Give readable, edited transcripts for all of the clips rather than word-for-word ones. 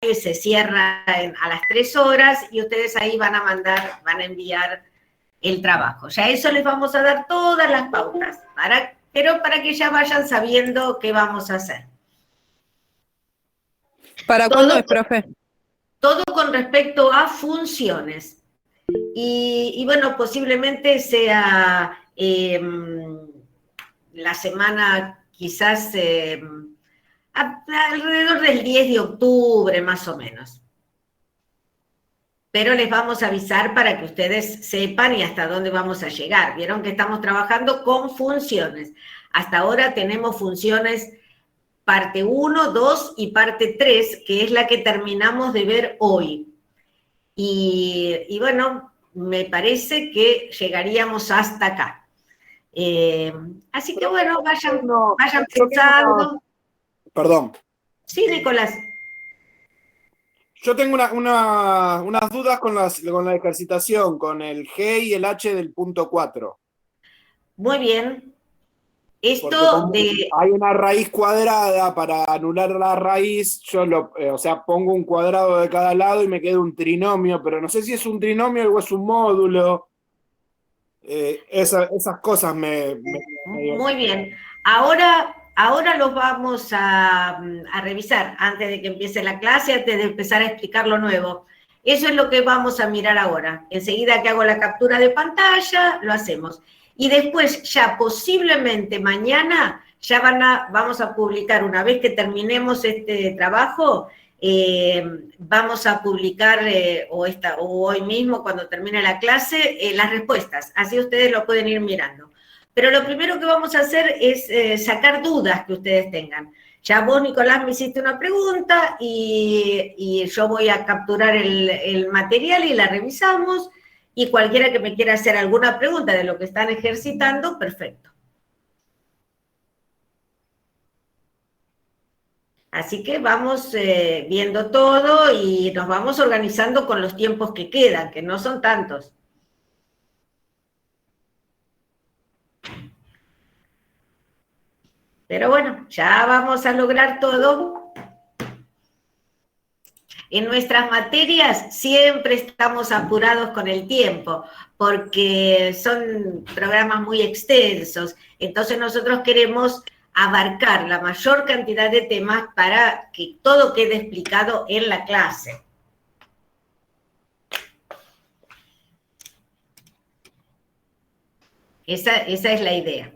se cierra a las 3 horas y ustedes ahí van a enviar el trabajo. Ya eso les vamos a dar todas las pautas, pero para que ya vayan sabiendo qué vamos a hacer. ¿Para cuándo es, profe? Todo con respecto a funciones. Y bueno, posiblemente sea la semana quizás alrededor del 10 de octubre, más o menos. Pero les vamos a avisar para que ustedes sepan y hasta dónde vamos a llegar. Vieron que estamos trabajando con funciones. Hasta ahora tenemos funciones parte 1, 2 y parte 3, que es la que terminamos de ver hoy. Y bueno, me parece que llegaríamos hasta acá. Así que bueno, vayan pensando. Perdón. Sí, Nicolás. Yo tengo unas dudas con la ejercitación, con el G y el H del punto 4. Muy bien. Esto hay una raíz cuadrada, para anular la raíz, yo pongo un cuadrado de cada lado y me queda un trinomio, pero no sé si es un trinomio o es un módulo. Esas cosas Muy bien. Ahora los vamos a revisar antes de que empiece la clase, antes de empezar a explicar lo nuevo. Eso es lo que vamos a mirar ahora. Enseguida que hago la captura de pantalla, lo hacemos. Y después, ya posiblemente mañana, vamos a publicar, una vez que terminemos este trabajo, vamos a publicar, o hoy mismo, cuando termine la clase, las respuestas. Así ustedes lo pueden ir mirando. Pero lo primero que vamos a hacer es sacar dudas que ustedes tengan. Ya vos, Nicolás, me hiciste una pregunta y yo voy a capturar el material y la revisamos, y cualquiera que me quiera hacer alguna pregunta de lo que están ejercitando, perfecto. Así que vamos viendo todo y nos vamos organizando con los tiempos que quedan, que no son tantos. Pero bueno, ya vamos a lograr todo. En nuestras materias siempre estamos apurados con el tiempo, porque son programas muy extensos. Entonces nosotros queremos abarcar la mayor cantidad de temas para que todo quede explicado en la clase. Esa es la idea.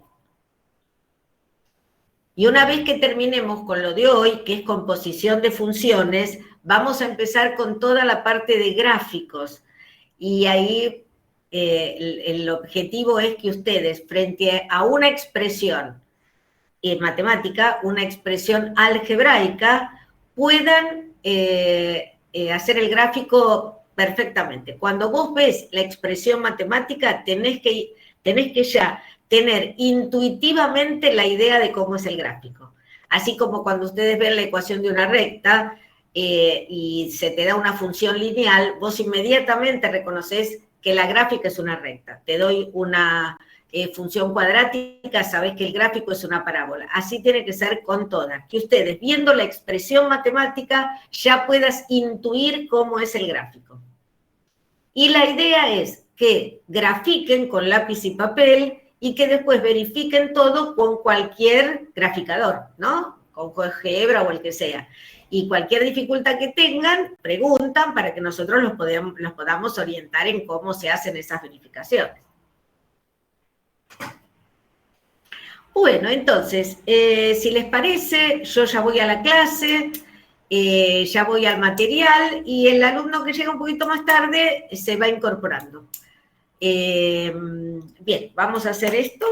Y una vez que terminemos con lo de hoy, que es composición de funciones, vamos a empezar con toda la parte de gráficos. Y ahí el objetivo es que ustedes, frente a una expresión matemática, una expresión algebraica, puedan hacer el gráfico perfectamente. Cuando vos ves la expresión matemática, tenés que ya tener intuitivamente la idea de cómo es el gráfico. Así como cuando ustedes ven la ecuación de una recta y se te da una función lineal, vos inmediatamente reconoces que la gráfica es una recta. Te doy una función cuadrática, sabés que el gráfico es una parábola. Así tiene que ser con todas. Que ustedes, viendo la expresión matemática, ya puedas intuir cómo es el gráfico. Y la idea es que grafiquen con lápiz y papel y que después verifiquen todo con cualquier graficador, ¿no? Con GeoGebra o el que sea. Y cualquier dificultad que tengan, preguntan para que nosotros los podamos orientar en cómo se hacen esas verificaciones. Bueno, entonces, si les parece, yo ya voy a la clase, ya voy al material, y el alumno que llega un poquito más tarde se va incorporando. Bien, vamos a hacer esto.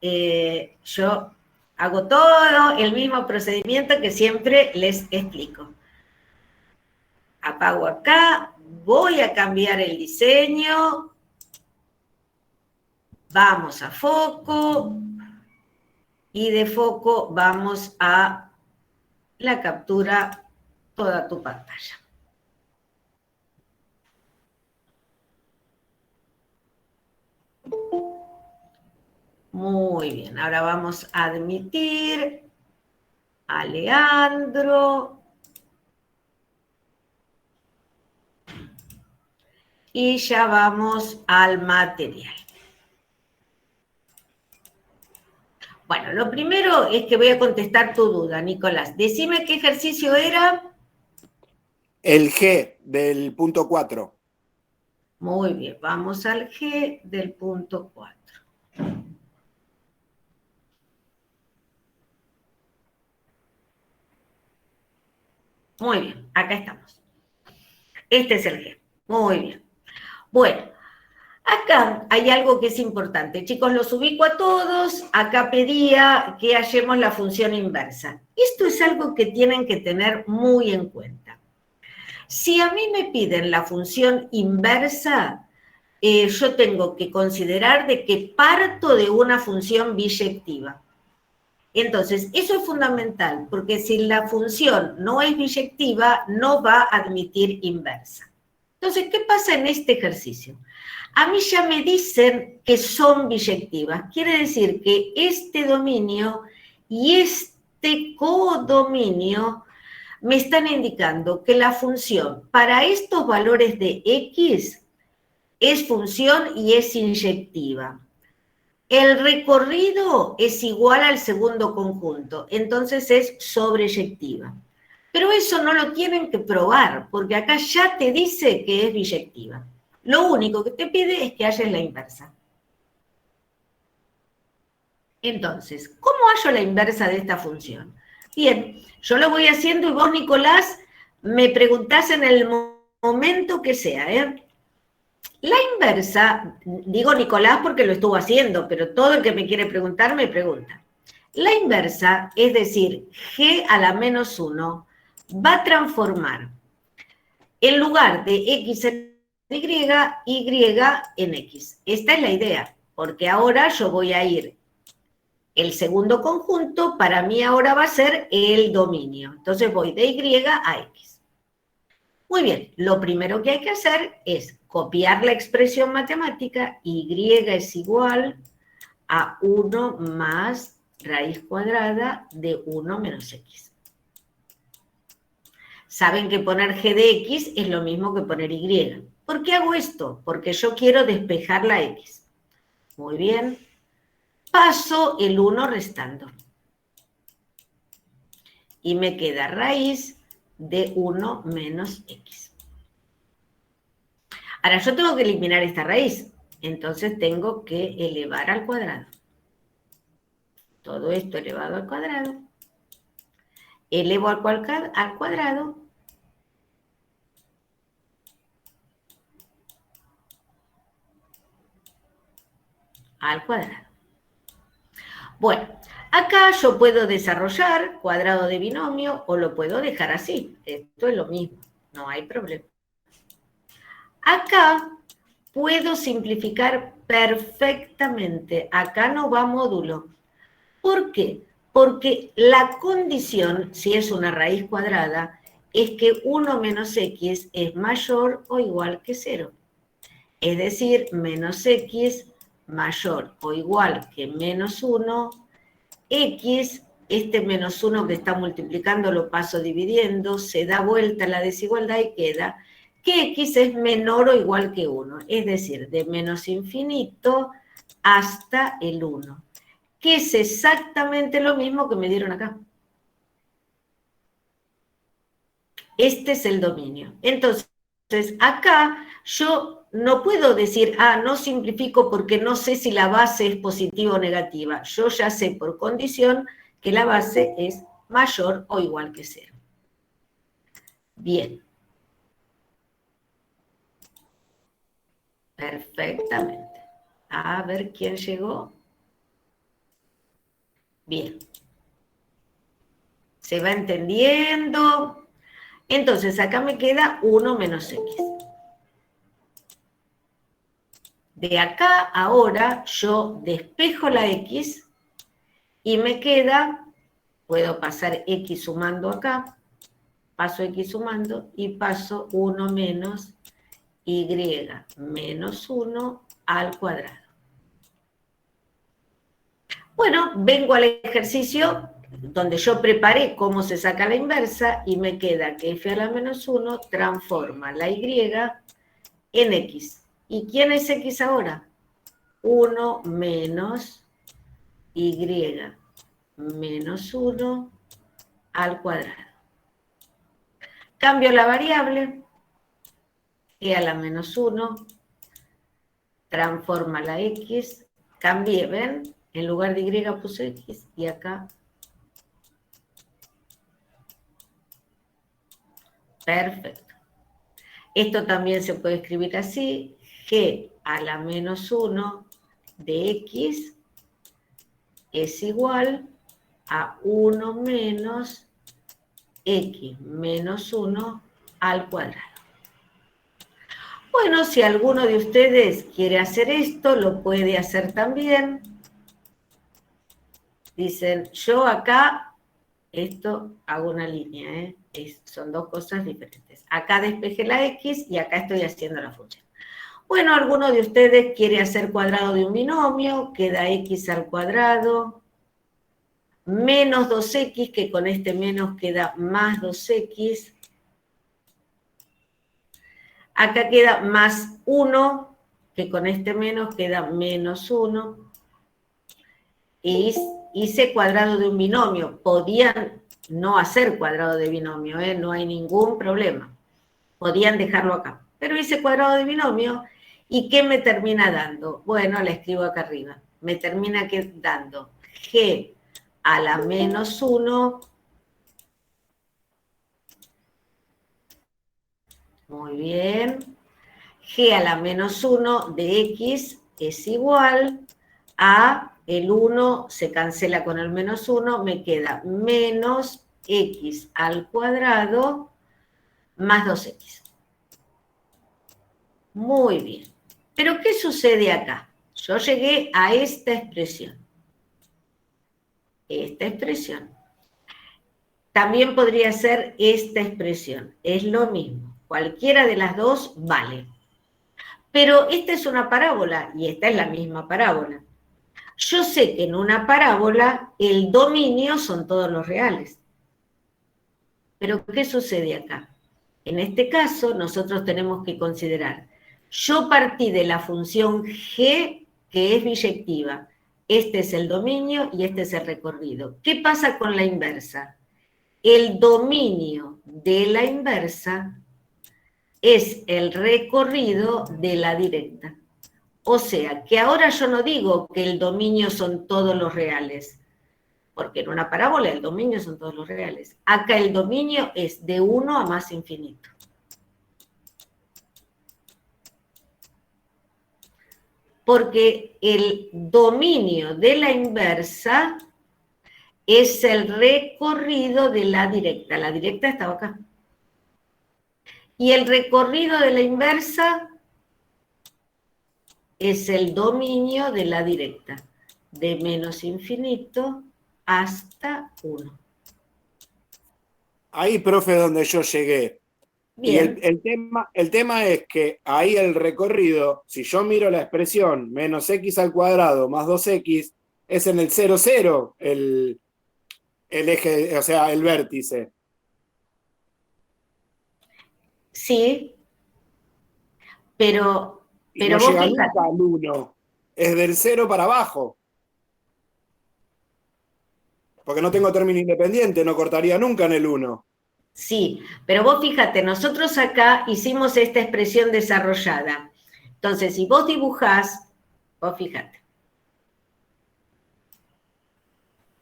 Yo hago todo el mismo procedimiento que siempre les explico. Apago acá, voy a cambiar el diseño, vamos a foco, y de foco vamos a la captura toda tu pantalla. Muy bien, ahora vamos a admitir a Leandro. Y ya vamos al material. Bueno, lo primero es que voy a contestar tu duda, Nicolás. Decime qué ejercicio era. El G del punto 4. Muy bien, vamos al G del punto 4. Muy bien, acá estamos. Este es el G. Muy bien. Bueno, acá hay algo que es importante. Chicos, los ubico a todos. Acá pedía que hallemos la función inversa. Esto es algo que tienen que tener muy en cuenta. Si a mí me piden la función inversa, yo tengo que considerar de que parto de una función biyectiva. Entonces, eso es fundamental, porque si la función no es biyectiva, no va a admitir inversa. Entonces, ¿qué pasa en este ejercicio? A mí ya me dicen que son biyectivas. Quiere decir que este dominio y este codominio me están indicando que la función para estos valores de X es función y es inyectiva. El recorrido es igual al segundo conjunto, entonces es sobreyectiva. Pero eso no lo tienen que probar, porque acá ya te dice que es biyectiva. Lo único que te pide es que halles la inversa. Entonces, ¿cómo hallo la inversa de esta función? Bien, yo lo voy haciendo y vos, Nicolás, me preguntás en el momento que sea, ¿eh? La inversa, digo Nicolás porque lo estuvo haciendo, pero todo el que me quiere preguntar me pregunta. La inversa, es decir, g a la menos 1, va a transformar en lugar de x en y en x. Esta es la idea, porque ahora yo voy a ir, el segundo conjunto para mí ahora va a ser el dominio. Entonces voy de y a x. Muy bien, lo primero que hay que hacer es copiar la expresión matemática, y es igual a 1 más raíz cuadrada de 1 menos x. Saben que poner g de x es lo mismo que poner y. ¿Por qué hago esto? Porque yo quiero despejar la x. Muy bien. Paso el 1 restando. Y me queda raíz de 1 menos x. Ahora, yo tengo que eliminar esta raíz. Entonces tengo que elevar al cuadrado. Todo esto elevado al cuadrado. Elevo al cuadrado. Al cuadrado. Bueno, acá yo puedo desarrollar cuadrado de binomio o lo puedo dejar así. Esto es lo mismo, no hay problema. Acá puedo simplificar perfectamente. Acá no va módulo. ¿Por qué? Porque la condición, si es una raíz cuadrada, es que 1 menos x es mayor o igual que 0. Es decir, menos x mayor o igual que menos 1, x, este menos 1 que está multiplicando lo paso dividiendo, se da vuelta la desigualdad y queda que x es menor o igual que 1, es decir, de menos infinito hasta el 1, que es exactamente lo mismo que me dieron acá. Este es el dominio. Entonces, acá yo no puedo decir, no simplifico porque no sé si la base es positiva o negativa. Yo ya sé por condición que la base es mayor o igual que 0. Bien. Perfectamente. A ver quién llegó. Bien. ¿Se va entendiendo? Entonces, acá me queda 1 menos x. De acá, ahora, yo despejo la x y me queda, puedo pasar x sumando acá, paso x sumando y paso 1 menos y menos 1 al cuadrado. Bueno, vengo al ejercicio donde yo preparé cómo se saca la inversa y me queda que f a la menos 1 transforma la y en X. ¿Y quién es X ahora? 1 menos Y menos 1 al cuadrado. Cambio la variable, y a la menos 1, transforma la X, cambié, ¿ven? En lugar de Y puse X, y acá. Perfecto. Esto también se puede escribir así, G a la menos 1 de X es igual a 1 menos X menos 1 al cuadrado. Bueno, si alguno de ustedes quiere hacer esto, lo puede hacer también. Dicen, yo acá, esto hago una línea, son dos cosas diferentes. Acá despejé la X y acá estoy haciendo la función. Bueno, alguno de ustedes quiere hacer cuadrado de un binomio, queda X al cuadrado, menos 2X, que con este menos queda más 2X. Acá queda más 1, que con este menos queda menos 1. Y hice cuadrado de un binomio. Podían no hacer cuadrado de binomio, no hay ningún problema. Podían dejarlo acá. Pero hice cuadrado de binomio, ¿y qué me termina dando? Bueno, la escribo acá arriba. Me termina dando G a la menos 1. Muy bien. G a la menos 1 de X es igual a el 1, se cancela con el menos 1, me queda menos X al cuadrado más 2X. Muy bien. Pero ¿qué sucede acá? Yo llegué a esta expresión. Esta expresión. También podría ser esta expresión. Es lo mismo. Cualquiera de las dos vale. Pero esta es una parábola y esta es la misma parábola. Yo sé que en una parábola el dominio son todos los reales. Pero ¿qué sucede acá? En este caso nosotros tenemos que considerar, yo partí de la función G que es biyectiva. Este es el dominio y este es el recorrido. ¿Qué pasa con la inversa? El dominio de la inversa es el recorrido de la directa. O sea, que ahora yo no digo que el dominio son todos los reales, porque en una parábola el dominio son todos los reales. Acá el dominio es de 1 a más infinito. Porque el dominio de la inversa es el recorrido de la directa. La directa estaba acá. Y el recorrido de la inversa es el dominio de la directa, de menos infinito hasta 1. Ahí, profe, donde yo llegué. Bien. Y el tema es que ahí el recorrido, si yo miro la expresión menos X al cuadrado más 2X, es en el 0, 0 el eje, o sea, el vértice. Sí, pero no vos llega fíjate. nunca al 1, es del 0 para abajo. Porque no tengo término independiente, no cortaría nunca en el 1. Sí, pero vos fíjate, nosotros acá hicimos esta expresión desarrollada. Entonces, si vos dibujás, vos fíjate.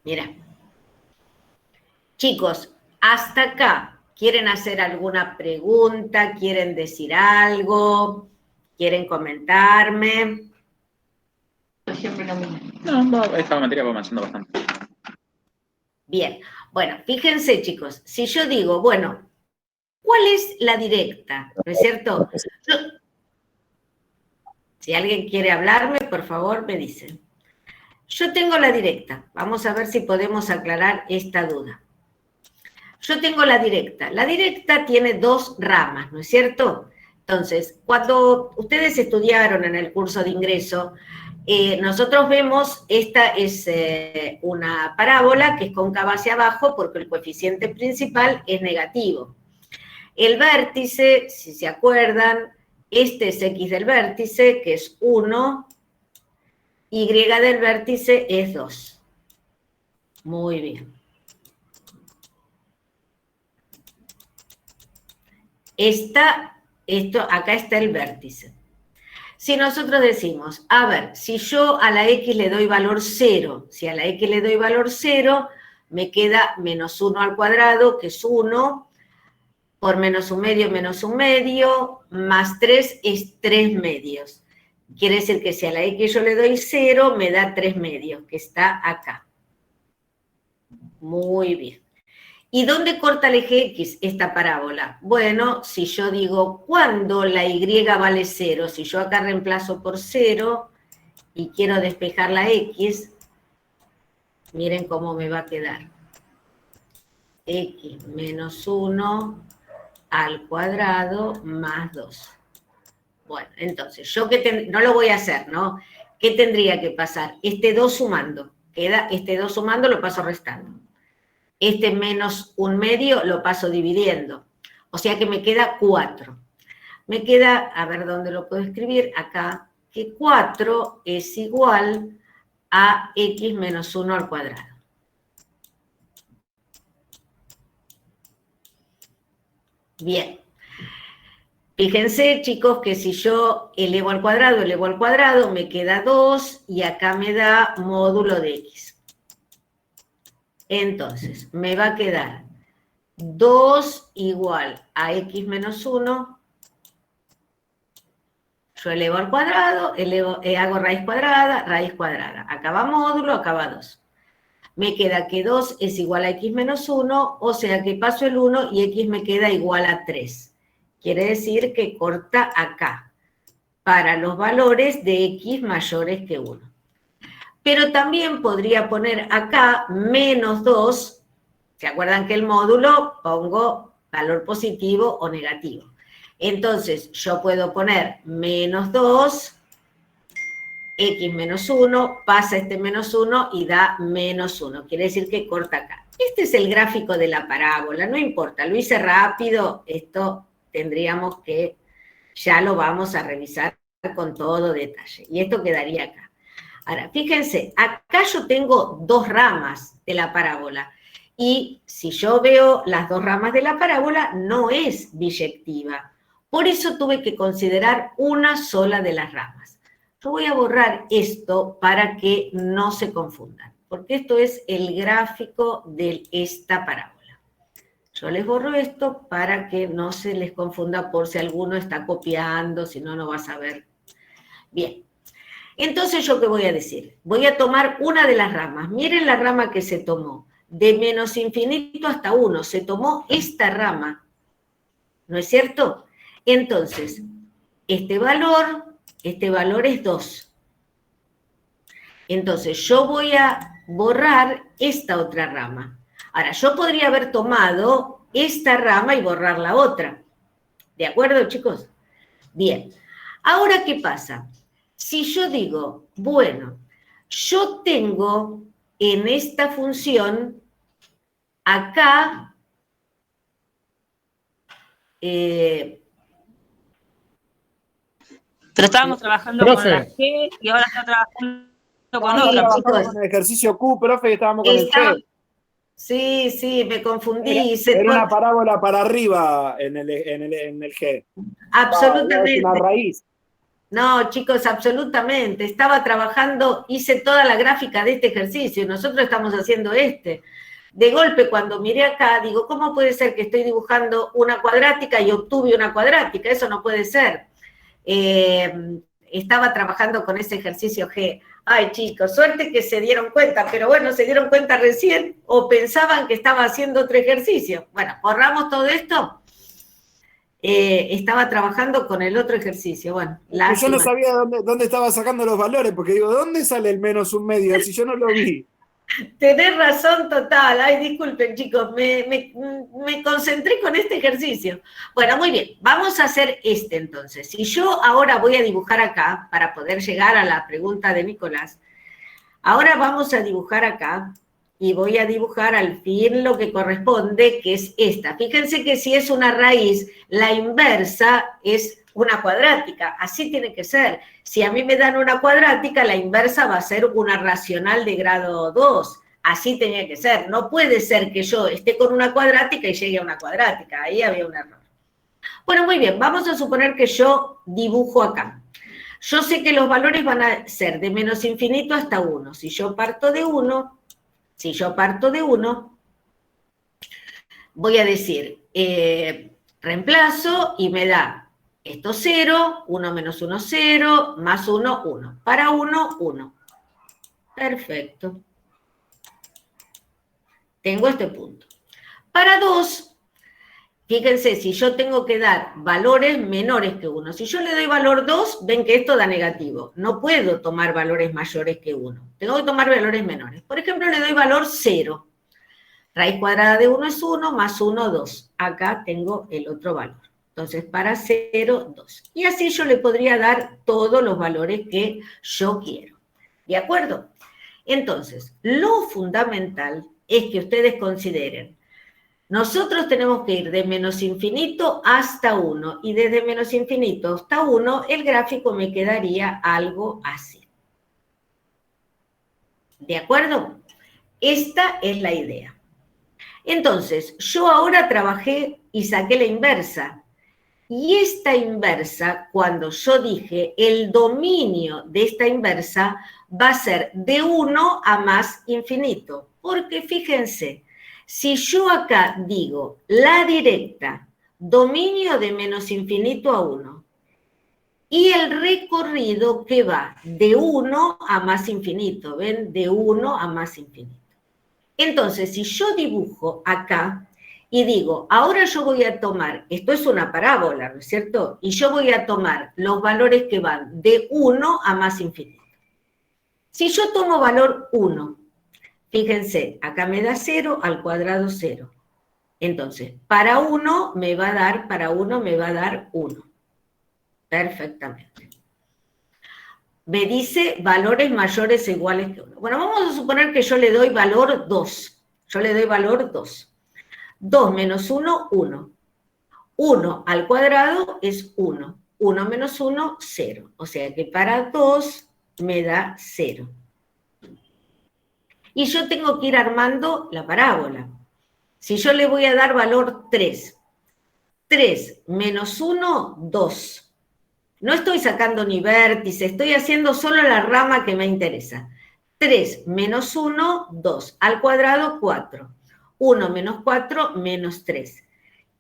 Mira. Chicos, hasta acá, ¿quieren hacer alguna pregunta? ¿Quieren decir algo? ¿Quieren comentarme? No, esta materia va avanzando bastante. Bien, bueno, fíjense chicos, si yo digo, bueno, ¿cuál es la directa? ¿No es cierto? Si alguien quiere hablarme, por favor, me dicen. Yo tengo la directa, vamos a ver si podemos aclarar esta duda. Yo tengo la directa tiene dos ramas, ¿no es cierto? Entonces, cuando ustedes estudiaron en el curso de ingreso, nosotros vemos, esta es una parábola que es cóncava hacia abajo porque el coeficiente principal es negativo. El vértice, si se acuerdan, Este es x del vértice, que es 1, y del vértice es 2. Muy bien. Acá está el vértice. Si nosotros decimos, a ver, si yo a la x le doy valor 0, si a la x le doy valor 0, me queda menos 1 al cuadrado, que es 1, por menos 1 medio, más 3 es 3 medios. Quiere decir que si a la x yo le doy 0, me da 3 medios, que está acá. Muy bien. ¿Y dónde corta el eje X esta parábola? Bueno, si yo digo, ¿cuándo la Y vale 0? Si yo acá reemplazo por 0 y quiero despejar la X, miren cómo me va a quedar. X menos 1 al cuadrado más 2. Bueno, entonces, yo no lo voy a hacer, ¿no? ¿Qué tendría que pasar? Este 2 sumando. Este 2 sumando lo paso restando. Este menos 1 medio lo paso dividiendo. O sea que me queda 4. Me queda, a ver dónde lo puedo escribir, acá, que 4 es igual a x menos 1 al cuadrado. Bien. Fíjense, chicos, que si yo elevo al cuadrado, me queda 2 y acá me da módulo de x. Entonces, me va a quedar 2 igual a x menos 1. Yo elevo al cuadrado, hago raíz cuadrada. Acá va módulo, acá va 2. Me queda que 2 es igual a x menos 1, o sea que paso el 1 y x me queda igual a 3. Quiere decir que corta acá, para los valores de x mayores que 1. Pero también podría poner acá menos 2, ¿se acuerdan que el módulo pongo valor positivo o negativo? Entonces yo puedo poner menos 2, x menos 1, pasa este menos 1 y da menos 1. Quiere decir que corta acá. Este es el gráfico de la parábola, no importa, lo hice rápido, esto tendríamos que, ya lo vamos a revisar con todo detalle. Y esto quedaría acá. Ahora, fíjense, acá yo tengo 2 ramas de la parábola. Y si yo veo las 2 ramas de la parábola, no es biyectiva. Por eso tuve que considerar una sola de las ramas. Yo voy a borrar esto para que no se confundan, porque esto es el gráfico de esta parábola. Yo les borro esto para que no se les confunda por si alguno está copiando, si no, no va a saber. Bien. Entonces, ¿yo qué voy a decir? Voy a tomar una de las ramas. Miren la rama que se tomó. De menos infinito hasta 1. Se tomó esta rama. ¿No es cierto? Entonces, este valor es 2. Entonces, yo voy a borrar esta otra rama. Ahora, yo podría haber tomado esta rama y borrar la otra. ¿De acuerdo, chicos? Bien. Ahora, ¿qué pasa? Si yo digo, bueno, yo tengo en esta función, acá, pero estábamos trabajando con la G y ahora está trabajando con otra. Chicos, con el ejercicio Q, profe, y estábamos con el G. Sí, me confundí. Era una parábola para arriba en el G. Absolutamente. Es una raíz. No, chicos, absolutamente. Estaba trabajando, hice toda la gráfica de este ejercicio y nosotros estamos haciendo este. De golpe, cuando miré acá, digo, ¿cómo puede ser que estoy dibujando una cuadrática y obtuve una cuadrática? Eso no puede ser. Estaba trabajando con ese ejercicio G. Ay, chicos, suerte que se dieron cuenta, pero bueno, se dieron cuenta recién o pensaban que estaba haciendo otro ejercicio. Bueno, borramos todo esto. Estaba trabajando con el otro ejercicio. Bueno, yo no sabía dónde estaba sacando los valores, porque digo, ¿dónde sale el menos 1 medio? Si yo no lo vi. Tenés razón total. Ay, disculpen, chicos, me concentré con este ejercicio. Bueno, muy bien, vamos a hacer este entonces. Si yo ahora voy a dibujar acá, para poder llegar a la pregunta de Nicolás, ahora vamos a dibujar acá y voy a dibujar al fin lo que corresponde, que es esta. Fíjense que si es una raíz, la inversa es una cuadrática, así tiene que ser. Si a mí me dan una cuadrática, la inversa va a ser una racional de grado 2, así tenía que ser. No puede ser que yo esté con una cuadrática y llegue a una cuadrática, ahí había un error. Bueno, muy bien, vamos a suponer que yo dibujo acá. Yo sé que los valores van a ser de menos infinito hasta 1. Si yo parto de 1, voy a decir, reemplazo y me da esto 0, 1 menos 1, 0, más 1, 1. Para 1, 1. Perfecto. Tengo este punto. Para 2, fíjense, si yo tengo que dar valores menores que 1, si yo le doy valor 2, ven que esto da negativo. No puedo tomar valores mayores que 1. Tengo que tomar valores menores. Por ejemplo, le doy valor 0. Raíz cuadrada de 1 es 1, más 1, 2. Acá tengo el otro valor. Entonces, para 0, 2. Y así yo le podría dar todos los valores que yo quiero. ¿De acuerdo? Entonces, lo fundamental es que ustedes consideren, nosotros tenemos que ir de menos infinito hasta 1, y desde menos infinito hasta 1, el gráfico me quedaría algo así. ¿De acuerdo? Esta es la idea. Entonces, yo ahora trabajé y saqué la inversa. Y esta inversa, cuando yo dije el dominio de esta inversa, va a ser de 1 a más infinito. Porque fíjense, si yo acá digo la directa, dominio de menos infinito a 1, y el recorrido que va de 1 a más infinito, ¿ven? De 1 a más infinito. Entonces, si yo dibujo acá y digo, ahora yo voy a tomar, esto es una parábola, ¿no es cierto? Y yo voy a tomar los valores que van de 1 a más infinito. Si yo tomo valor 1, fíjense, acá me da 0 al cuadrado 0. Entonces, para 1 me va a dar 1. Perfectamente. Me dice valores mayores o iguales que 1. Bueno, vamos a suponer que yo le doy valor 2. Yo le doy valor 2. 2 menos 1, 1. 1 al cuadrado es 1. 1 menos 1, 0. O sea que para 2 me da 0. Y yo tengo que ir armando la parábola. Si yo le voy a dar valor 3, 3 menos 1, 2. No estoy sacando ni vértice, estoy haciendo solo la rama que me interesa. 3 menos 1, 2. Al cuadrado, 4. 1 menos 4, menos 3.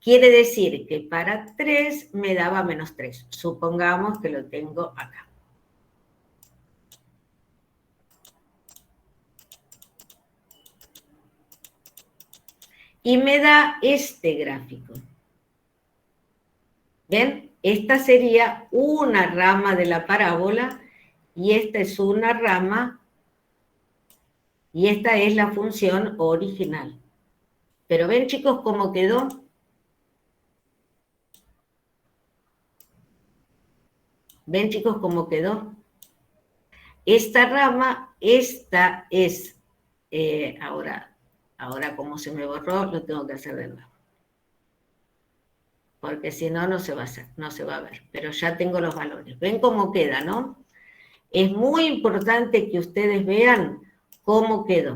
Quiere decir que para 3 me daba menos 3. Supongamos que lo tengo acá. Y me da este gráfico. ¿Ven? Esta sería una rama de la parábola y esta es una rama y esta es la función original. Pero ven, chicos, cómo quedó. ¿Ven, chicos, cómo quedó? Esta rama, esta es, ahora como se me borró, lo tengo que hacer de nuevo. Porque si no, no se va a hacer, no se va a ver. Pero ya tengo los valores. ¿Ven cómo queda, no? Es muy importante que ustedes vean cómo quedó.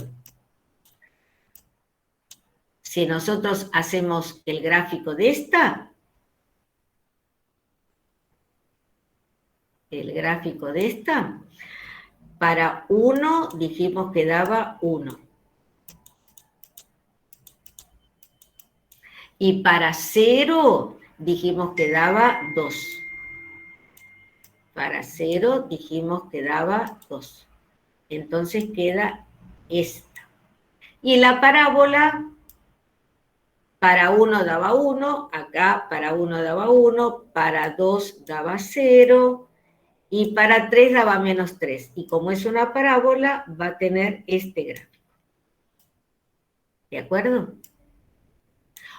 Si nosotros hacemos el gráfico de esta, para 1 dijimos que daba 1. Y para 0 dijimos que daba 2. Para 0 dijimos que daba 2. Entonces queda esta. Y la parábola, para 1 daba 1, acá para 1 daba 1, para 2 daba 0, y para 3 daba menos 3. Y como es una parábola, va a tener este gráfico. ¿De acuerdo?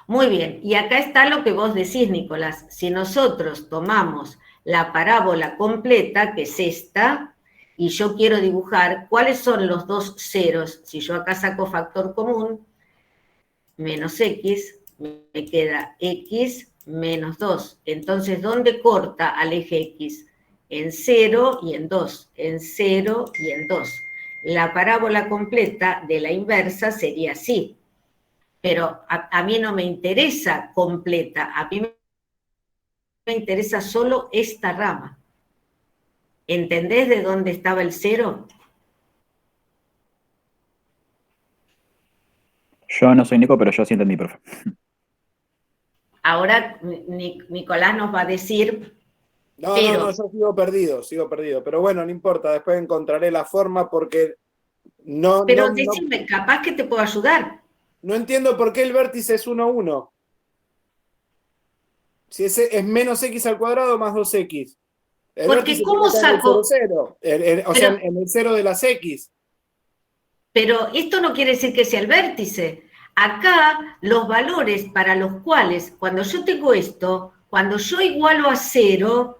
Muy bien, y acá está lo que vos decís, Nicolás. Si nosotros tomamos la parábola completa, que es esta, y yo quiero dibujar cuáles son los dos ceros. Si yo acá saco factor común, menos x, me queda x menos 2. Entonces, ¿dónde corta al eje x? En 0 y en 2, en 0 y en 2. La parábola completa de la inversa sería así. Pero a mí no me interesa completa, a mí me interesa solo esta rama. ¿Entendés de dónde estaba el 0? Yo no soy Nico, pero yo sí entendí, profe. Ahora Nicolás nos va a decir... No, yo sigo perdido. Pero bueno, no importa, después encontraré la forma porque no... Pero decime, capaz que te puedo ayudar. No entiendo por qué el vértice es 1, 1. Si es menos x al cuadrado más 2x. Porque ¿cómo saco? O sea, en el 0 de las x. Pero esto no quiere decir que sea el vértice. Acá los valores para los cuales, cuando yo tengo esto, cuando yo igualo a 0,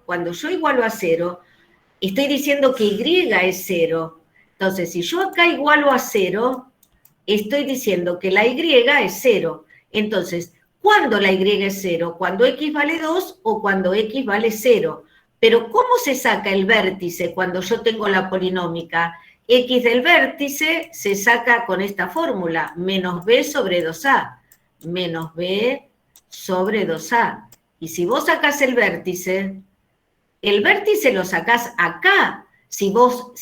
estoy diciendo que y es 0. Entonces, si yo acá igualo a 0, estoy diciendo que la y es 0. Entonces, ¿cuándo la y es 0? ¿Cuando x vale 2 o cuando x vale 0? Pero ¿cómo se saca el vértice cuando yo tengo la polinómica? X del vértice se saca con esta fórmula, menos b sobre 2a, menos b sobre 2a. Y si vos sacás el vértice lo sacás acá. Si vos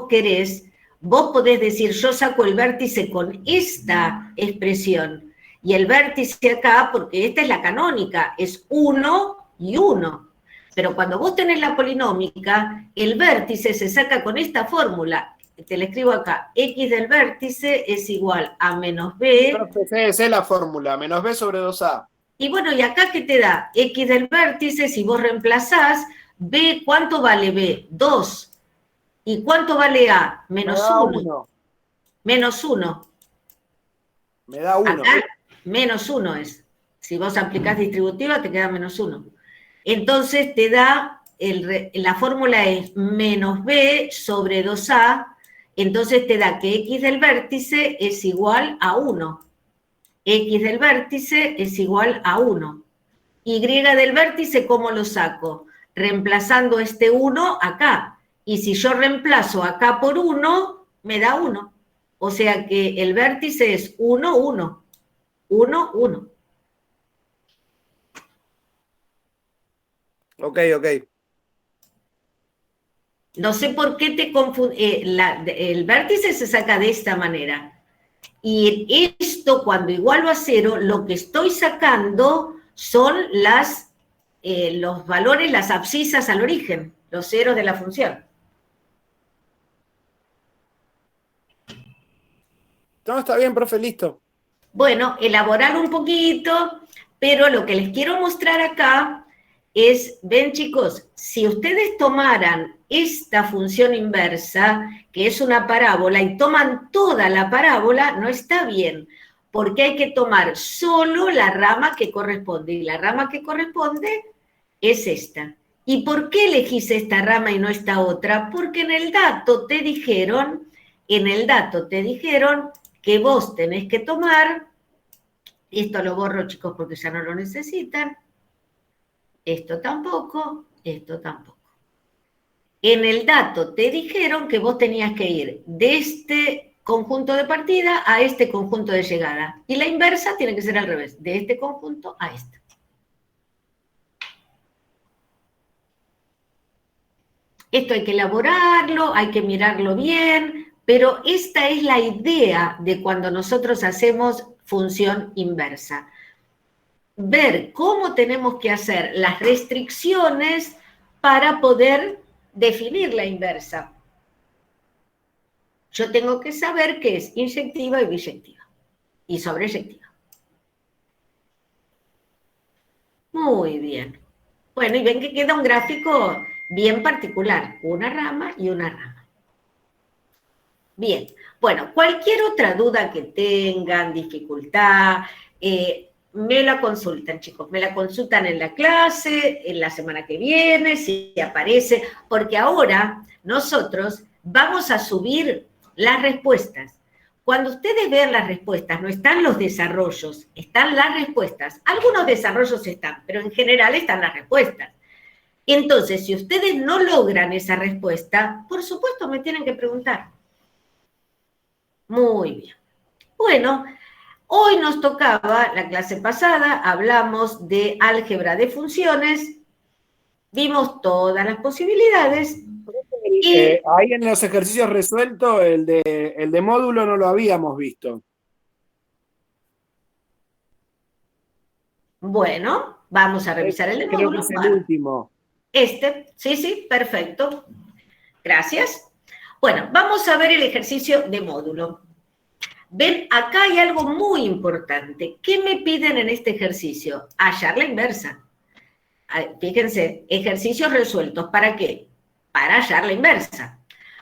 querés, vos podés decir, yo saco el vértice con esta expresión, y el vértice acá, porque esta es la canónica, es 1 y 1. Pero cuando vos tenés la polinómica, el vértice se saca con esta fórmula. Te la escribo acá, x del vértice es igual a menos b. Esa es la fórmula, menos b sobre 2a. Y bueno, ¿y acá qué te da? X del vértice, si vos reemplazás, b, ¿cuánto vale b? 2. ¿Y cuánto vale a? Menos 1. Menos 1. Me da 1. Acá, menos 1 es. Si vos aplicás distributiva, te queda menos 1. Entonces te da, la fórmula es menos b sobre 2a, entonces te da que x del vértice es igual a 1. X del vértice es igual a 1. Y del vértice, ¿cómo lo saco? Reemplazando este 1 acá. Y si yo reemplazo acá por 1, me da 1. O sea que el vértice es 1, 1. 1, 1. Ok. No sé por qué te confunde. El vértice se saca de esta manera. Y esto, cuando igualo a 0, lo que estoy sacando son los valores, las abscisas al origen, los ceros de la función. No, está bien, profe, listo. Bueno, elaborar un poquito, pero lo que les quiero mostrar acá es, ven chicos, si ustedes tomaran esta función inversa, que es una parábola, y toman toda la parábola, no está bien, porque hay que tomar solo la rama que corresponde, y la rama que corresponde es esta. ¿Y por qué elegís esta rama y no esta otra? Porque en el dato te dijeron que vos tenés que tomar, esto lo borro chicos porque ya no lo necesitan, esto tampoco. En el dato te dijeron que vos tenías que ir de este conjunto de partida a este conjunto de llegada. Y la inversa tiene que ser al revés, de este conjunto a este. Esto hay que elaborarlo, hay que mirarlo bien, pero esta es la idea de cuando nosotros hacemos función inversa. Ver cómo tenemos que hacer las restricciones para poder definir la inversa. Yo tengo que saber qué es inyectiva y biyectiva y sobreyectiva. Muy bien. Bueno, y ven que queda un gráfico bien particular, una rama y una rama. Bien, bueno, cualquier otra duda que tengan, dificultad, me la consultan, chicos, me la consultan en la clase, en la semana que viene, si aparece, porque ahora nosotros vamos a subir las respuestas. Cuando ustedes vean las respuestas, no están los desarrollos, están las respuestas. Algunos desarrollos están, pero en general están las respuestas. Entonces, si ustedes no logran esa respuesta, por supuesto me tienen que preguntar. Muy bien. Bueno, hoy nos tocaba, la clase pasada, hablamos de álgebra de funciones, vimos todas las posibilidades. Y ahí en los ejercicios resueltos, el de módulo no lo habíamos visto. Bueno, vamos a revisar el de módulo. Creo que es el último. Sí, perfecto. Gracias. Bueno, vamos a ver el ejercicio de módulo. Ven, acá hay algo muy importante. ¿Qué me piden en este ejercicio? Hallar la inversa. Fíjense, ejercicios resueltos. ¿Para qué? Para hallar la inversa.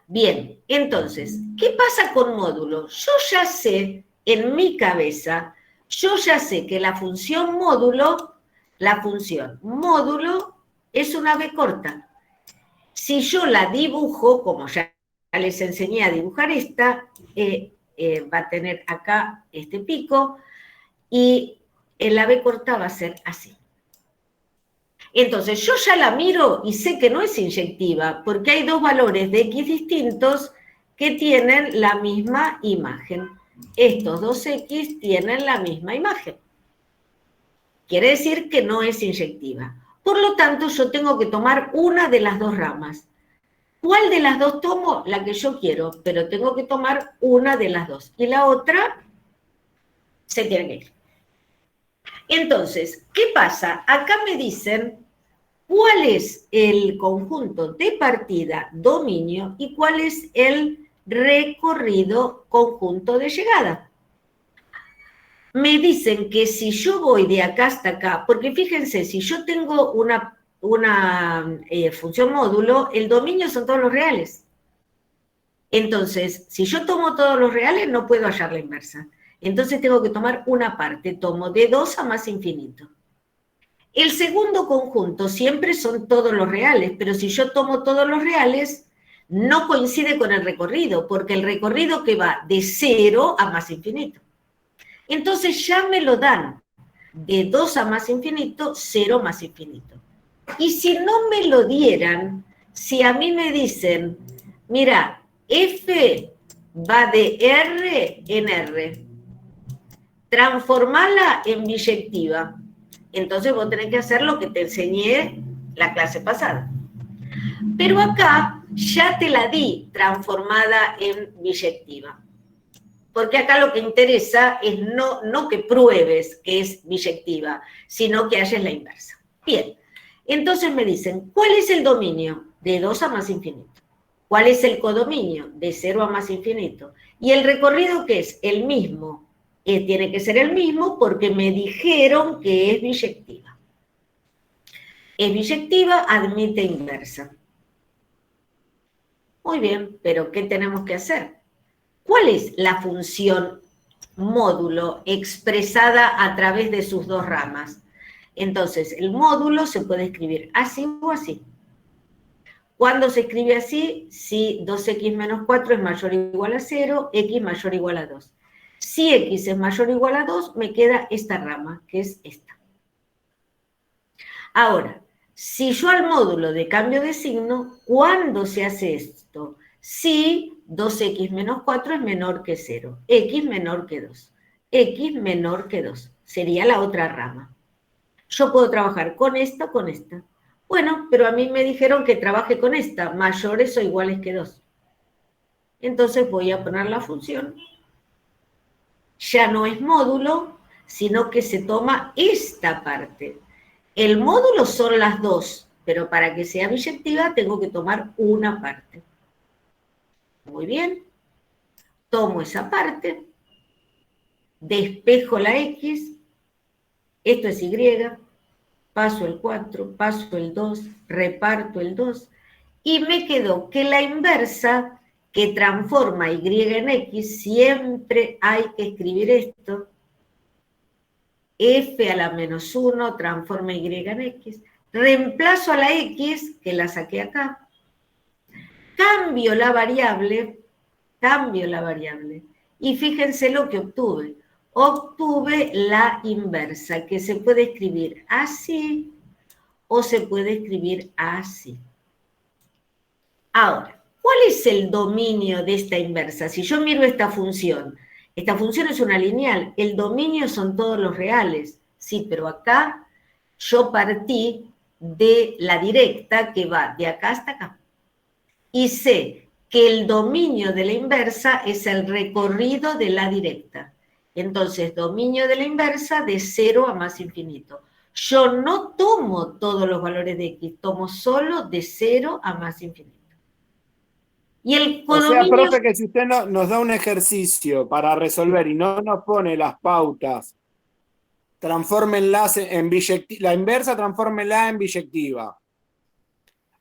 Bien, entonces, ¿qué pasa con módulo? Yo ya sé, en mi cabeza, yo ya sé que la función módulo es una B corta. Si yo la dibujo, como ya les enseñé a dibujar esta, va a tener acá este pico, y la B corta va a ser así. Entonces, yo ya la miro y sé que no es inyectiva, porque hay dos valores de X distintos que tienen la misma imagen. Estos dos X tienen la misma imagen. Quiere decir que no es inyectiva. Por lo tanto, yo tengo que tomar una de las dos ramas. ¿Cuál de las dos tomo? La que yo quiero, pero tengo que tomar una de las dos. Y la otra se tiene que ir. Entonces, ¿qué pasa? Acá me dicen cuál es el conjunto de partida dominio y cuál es el recorrido conjunto de llegada. Me dicen que si yo voy de acá hasta acá, porque fíjense, si yo tengo una función módulo, el dominio son todos los reales. Entonces, si yo tomo todos los reales, no puedo hallar la inversa. Entonces tengo que tomar una parte, tomo de 2 a más infinito. El segundo conjunto siempre son todos los reales, pero si yo tomo todos los reales, no coincide con el recorrido, porque el recorrido que va de 0 a más infinito. Entonces ya me lo dan de 2 a más infinito, 0 más infinito. Y si no me lo dieran, si a mí me dicen, mira, F va de R en R, transformala en biyectiva. Entonces vos tenés que hacer lo que te enseñé la clase pasada. Pero acá ya te la di transformada en biyectiva. Porque acá lo que interesa es no que pruebes que es biyectiva, sino que halles la inversa. Bien, entonces me dicen, ¿cuál es el dominio? De 2 a más infinito. ¿Cuál es el codominio? De 0 a más infinito. ¿Y el recorrido qué es? El mismo. Tiene que ser el mismo porque me dijeron que es biyectiva. Es biyectiva, admite inversa. Muy bien, pero ¿qué tenemos que hacer? ¿Cuál es la función módulo expresada a través de sus dos ramas? Entonces, el módulo se puede escribir así o así. ¿Cuándo se escribe así? Si 2x menos 4 es mayor o igual a 0, x mayor o igual a 2. Si x es mayor o igual a 2, me queda esta rama, que es esta. Ahora, si yo al módulo de cambio de signo, ¿cuándo se hace esto? Si 2x menos 4 es menor que 0, x menor que 2, x menor que 2, sería la otra rama. Yo puedo trabajar con esta o con esta. Bueno, pero a mí me dijeron que trabaje con esta, mayores o iguales que 2. Entonces voy a poner la función. Ya no es módulo, sino que se toma esta parte. El módulo son las dos, pero para que sea biyectiva tengo que tomar una parte. Muy bien. Tomo esa parte, despejo la X, esto es Y, paso el 4, paso el 2, reparto el 2, y me quedó que la inversa que transforma Y en X, siempre hay que escribir esto, F a la menos 1 transforma Y en X, reemplazo a la X, que la saqué acá, cambio la variable, y fíjense lo que obtuve. Obtuve la inversa, que se puede escribir así o se puede escribir así. Ahora, ¿cuál es el dominio de esta inversa? Si yo miro esta función es una lineal, el dominio son todos los reales, sí, pero acá yo partí de la directa que va de acá hasta acá. Y sé que el dominio de la inversa es el recorrido de la directa. Entonces, dominio de la inversa de 0 a más infinito. Yo no tomo todos los valores de x, tomo solo de 0 a más infinito. Y el codominio... O sea, profe, que si usted nos da un ejercicio para resolver y no nos pone las pautas, transfórmenlas en biyectiva, la inversa transfórmenla en biyectiva.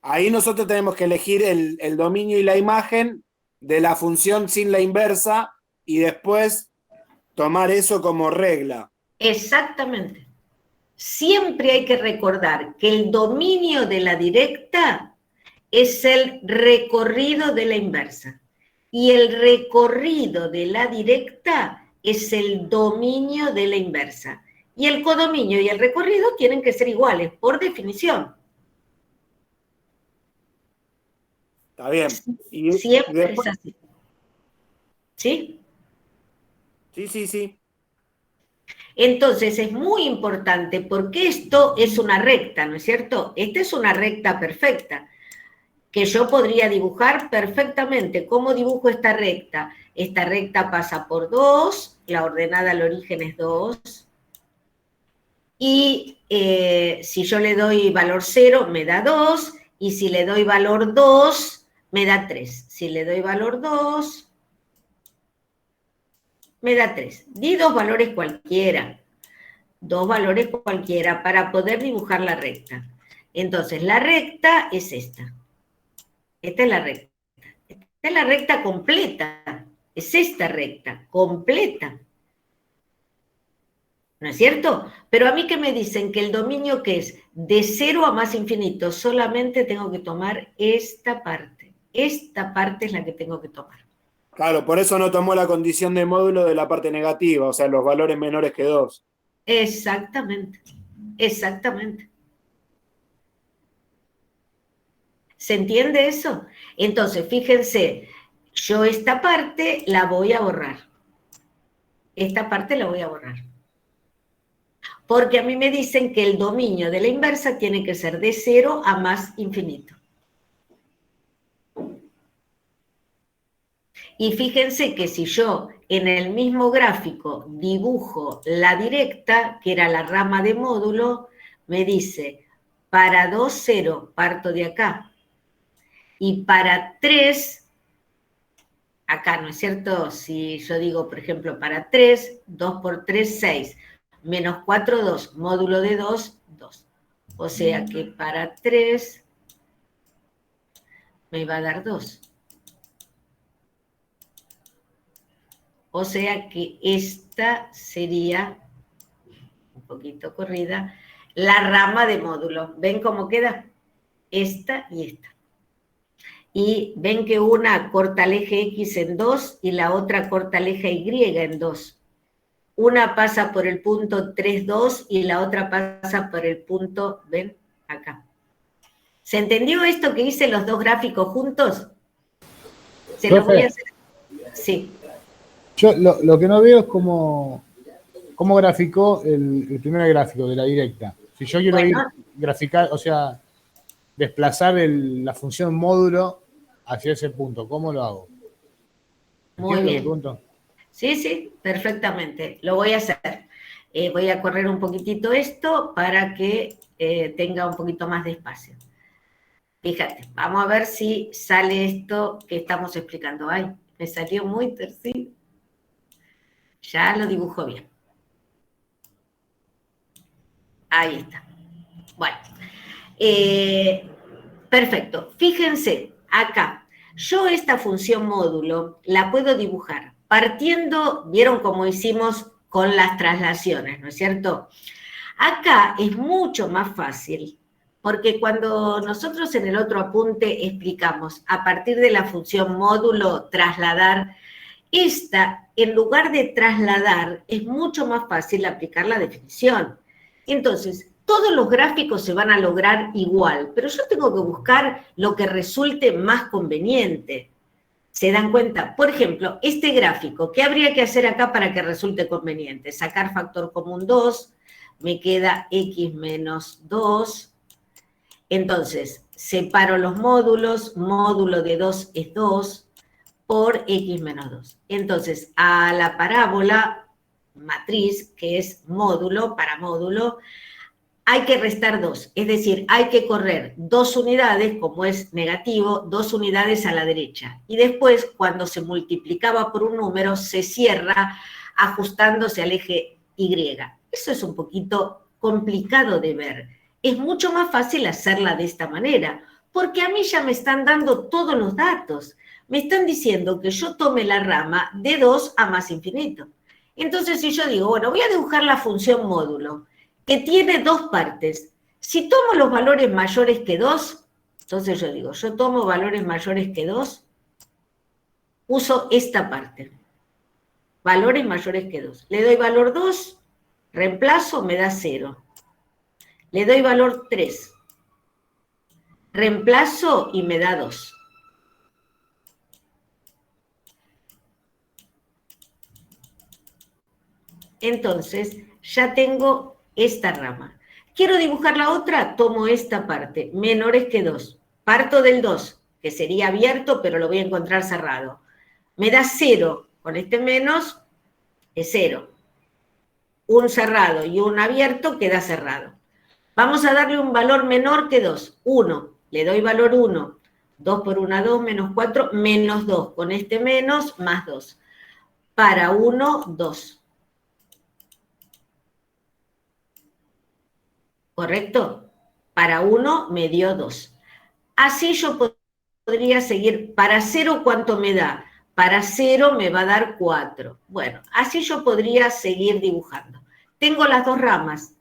Ahí nosotros tenemos que elegir el dominio y la imagen de la función sin la inversa y después tomar eso como regla. Exactamente. Siempre hay que recordar que el dominio de la directa es el recorrido de la inversa. Y el recorrido de la directa es el dominio de la inversa. Y el codominio y el recorrido tienen que ser iguales, por definición. Está bien. Y siempre después... es así. ¿Sí? Sí. Entonces es muy importante porque esto es una recta, ¿no es cierto? Esta es una recta perfecta que yo podría dibujar perfectamente. ¿Cómo dibujo esta recta? Esta recta pasa por 2, la ordenada al origen es 2, y si yo le doy valor 0 me da 2, y si le doy valor 2 me da 3. Si le doy valor 2, me da 3. Di dos valores cualquiera para poder dibujar la recta. Entonces, la recta es esta. Esta es la recta. Esta es la recta completa. Es esta recta, completa. ¿No es cierto? Pero a mí que me dicen que el dominio que es de 0 a más infinito, solamente tengo que tomar esta parte. Esta parte es la que tengo que tomar. Claro, por eso no tomó la condición de módulo de la parte negativa, o sea, los valores menores que 2. Exactamente. ¿Se entiende eso? Entonces, fíjense, yo esta parte la voy a borrar. Porque a mí me dicen que el dominio de la inversa tiene que ser de 0 a más infinito. Y fíjense que si yo en el mismo gráfico dibujo la directa, que era la rama de módulo, me dice, para 2, 0, parto de acá. Y para 3, acá, ¿no es cierto? Si yo digo, por ejemplo, para 3, 2 por 3, 6, menos 4, 2, módulo de 2, 2. O sea que para 3 me va a dar 2. O sea que esta sería, un poquito corrida, la rama de módulo. ¿Ven cómo queda? Esta y esta. Y ven que una corta el eje X en 2 y la otra corta el eje Y en 2. Una pasa por el punto 3, 2 y la otra pasa por el punto, ¿ven? Acá. ¿Se entendió esto que hice los dos gráficos juntos? Se los voy a hacer. Sí. Yo lo que no veo es cómo graficó el primer gráfico de la directa. Si yo quiero ir graficar, o sea, desplazar la función módulo hacia ese punto, ¿cómo lo hago? Muy bien. Sí, perfectamente. Lo voy a hacer. Voy a correr un poquitito esto para que tenga un poquito más de espacio. Fíjate, vamos a ver si sale esto que estamos explicando. Ay, me salió muy tercido. Ya lo dibujo bien. Ahí está. Bueno. Perfecto. Fíjense, acá. Yo esta función módulo la puedo dibujar partiendo, vieron cómo hicimos con las traslaciones, ¿no es cierto? Acá es mucho más fácil porque cuando nosotros en el otro apunte explicamos a partir de la función módulo trasladar, esta, en lugar de trasladar, es mucho más fácil aplicar la definición. Entonces, todos los gráficos se van a lograr igual, pero yo tengo que buscar lo que resulte más conveniente. ¿Se dan cuenta? Por ejemplo, este gráfico, ¿qué habría que hacer acá para que resulte conveniente? Sacar factor común 2, me queda x menos 2. Entonces, separo los módulos, módulo de 2 es 2 por x menos 2. Entonces, a la parábola matriz, que es módulo para módulo, hay que restar 2, es decir, hay que correr 2 unidades, como es negativo, 2 unidades a la derecha. Y después, cuando se multiplicaba por un número, se cierra ajustándose al eje Y. Eso es un poquito complicado de ver. Es mucho más fácil hacerla de esta manera, porque a mí ya me están dando todos los datos. Me están diciendo que yo tome la rama de 2 a más infinito. Entonces, si yo digo, bueno, voy a dibujar la función módulo, que tiene 2 partes. Si tomo los valores mayores que 2, entonces yo digo, yo tomo valores mayores que 2, uso esta parte. Valores mayores que 2. Le doy valor 2, reemplazo, me da 0. Le doy valor 3. Reemplazo y me da 2. Entonces, ya tengo esta rama. Quiero dibujar la otra, tomo esta parte, menores que 2. Parto del 2, que sería abierto, pero lo voy a encontrar cerrado. Me da 0, con este menos es 0. Un cerrado y un abierto queda cerrado. Vamos a darle un valor menor que 2, 1. Le doy valor 1. 2 por 1, 2, menos 4, menos 2. Con este menos, más 2. Para 1, 2. ¿Correcto? Para 1 me dio 2. Así yo podría seguir. Para 0, ¿cuánto me da? Para 0 me va a dar 4. Bueno, así yo podría seguir dibujando. Tengo las 2 ramas.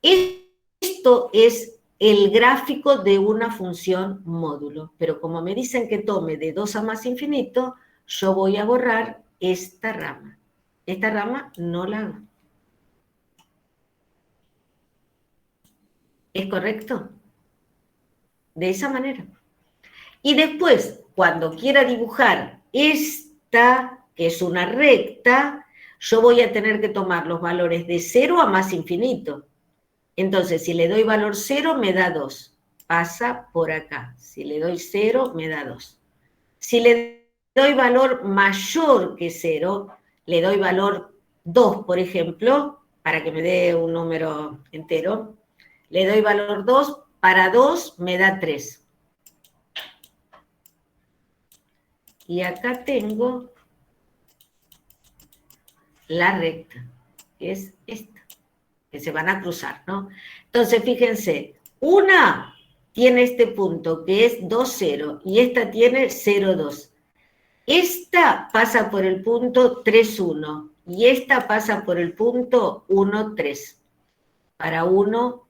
Esto es el gráfico de una función módulo. Pero como me dicen que tome de 2 a más infinito, yo voy a borrar esta rama. Esta rama no la hago. ¿Es correcto? De esa manera. Y después, cuando quiera dibujar esta, que es una recta, yo voy a tener que tomar los valores de 0 a más infinito. Entonces, si le doy valor 0, me da 2. Pasa por acá. Si le doy 0, me da 2. Si le doy valor mayor que 0, le doy valor 2, por ejemplo, para que me dé un número entero. Le doy valor 2, para 2 me da 3. Y acá tengo la recta, que es esta, que se van a cruzar, ¿no? Entonces, fíjense, una tiene este punto que es 2, 0, y esta tiene 0, 2. Esta pasa por el punto 3, 1, y esta pasa por el punto 1, 3. Para 1,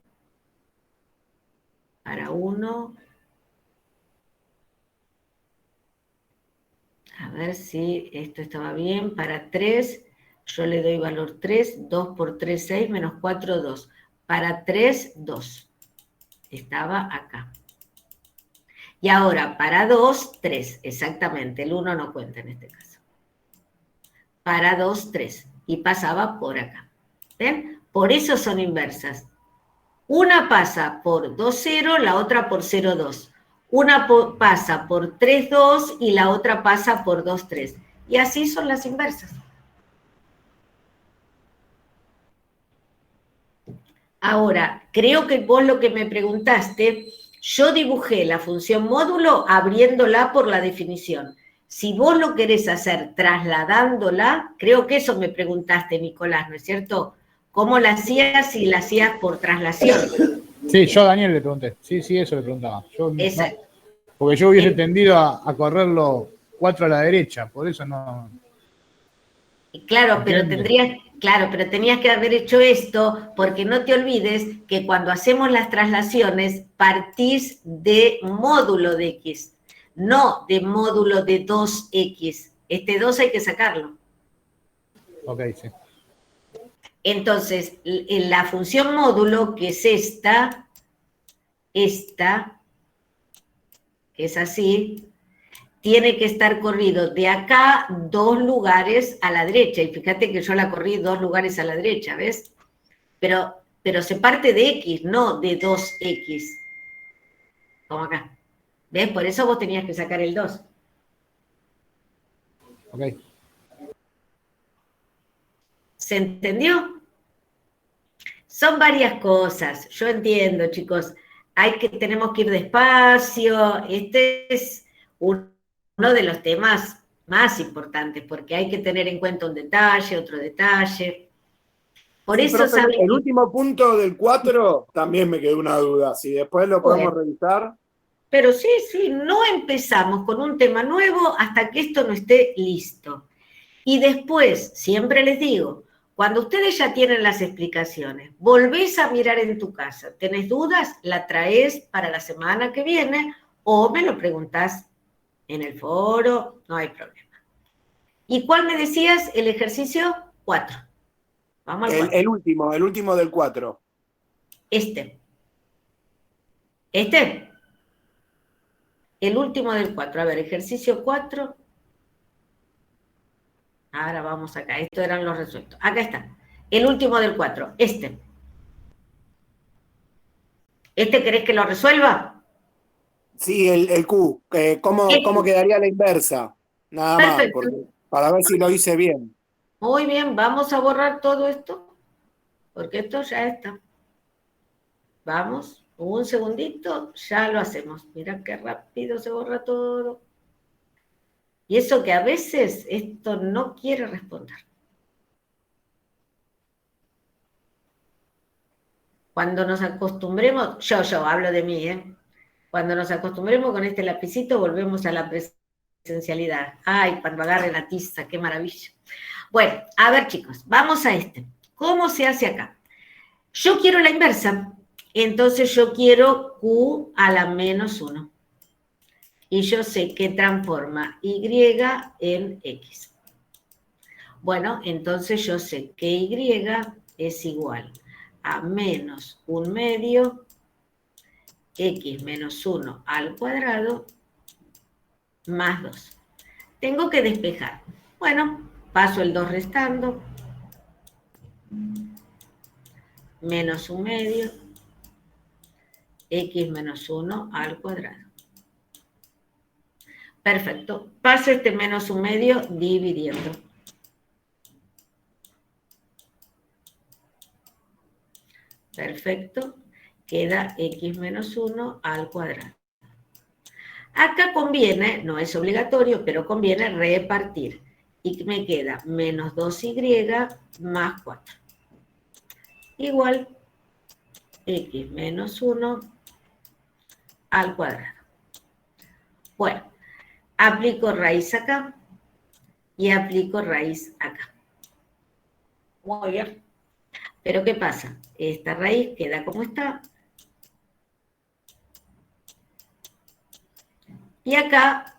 a ver si esto estaba bien, para 3, yo le doy valor 3, 2 por 3, 6, menos 4, 2. Para 3, 2. Estaba acá. Y ahora, para 2, 3, exactamente, el 1 no cuenta en este caso. Para 2, 3, y pasaba por acá. ¿Ven? Por eso son inversas. Una pasa por 2, 0, la otra por 0, 2. Una pasa por 3, 2 y la otra pasa por 2, 3. Y así son las inversas. Ahora, creo que vos lo que me preguntaste, yo dibujé la función módulo abriéndola por la definición. Si vos lo querés hacer trasladándola, creo que eso me preguntaste, Nicolás, ¿no es cierto? ¿Cómo la hacías si la hacías por traslación? Sí, yo a Daniel le pregunté. Sí, eso le preguntaba. Exacto. No, porque yo hubiese tendido a correrlo 4 a la derecha, por eso no. Claro, pero Claro, pero tenías que haber hecho esto porque no te olvides que cuando hacemos las traslaciones partís de módulo de X, no de módulo de 2X. Este 2 hay que sacarlo. Ok, sí. Entonces, en la función módulo, que es esta, que es así, tiene que estar corrido de acá 2 lugares a la derecha. Y fíjate que yo la corrí 2 lugares a la derecha, ¿ves? Pero se parte de X, no de 2X. Como acá. ¿Ves? Por eso vos tenías que sacar el 2. Ok. ¿Se entendió? Son varias cosas. Yo entiendo, chicos. Tenemos que ir despacio. Este es uno de los temas más importantes, porque hay que tener en cuenta un detalle, otro detalle. Por Sí, eso, profe, ¿saben? el último punto del 4 también me quedó una duda. Si después lo podemos revisar. Pero sí, no empezamos con un tema nuevo hasta que esto no esté listo. Y después, siempre les digo, cuando ustedes ya tienen las explicaciones, volvés a mirar en tu casa, ¿tenés dudas? La traes para la semana que viene o me lo preguntás en el foro, no hay problema. ¿Y cuál me decías? El ejercicio 4. Vamos al 4. El último del 4. Este. El último del 4. A ver, ejercicio 4. Ahora vamos acá. Estos eran los resueltos. Acá está. El último del 4. ¿Este querés que lo resuelva? Sí, el Q. ¿Cómo quedaría la inversa? Nada más, Perfecto. para ver si lo hice bien. Muy bien, vamos a borrar todo esto, porque esto ya está. Vamos, un segundito, ya lo hacemos. Mira qué rápido se borra todo. Y eso que a veces esto no quiere responder. Cuando nos acostumbremos, yo hablo de mí, Cuando nos acostumbremos con este lapicito, volvemos a la presencialidad. Ay, cuando agarre la tiza, qué maravilla. Bueno, a ver, chicos, vamos a este. ¿Cómo se hace acá? Yo quiero la inversa, entonces yo quiero Q a la menos 1. Y yo sé que transforma Y en X. Bueno, entonces yo sé que Y es igual a menos 1/2 X menos 1 al cuadrado más 2. Tengo que despejar. Bueno, paso el 2 restando. Menos 1/2 X menos 1 al cuadrado. Perfecto. Paso este menos 1/2 dividiendo. Perfecto. Queda X menos 1 al cuadrado. Acá conviene, no es obligatorio, pero conviene repartir. Y me queda menos 2Y más 4. Igual X menos 1 al cuadrado. Bueno, aplico raíz acá y aplico raíz acá. Muy bien. Pero ¿qué pasa? Esta raíz queda como está. Y acá,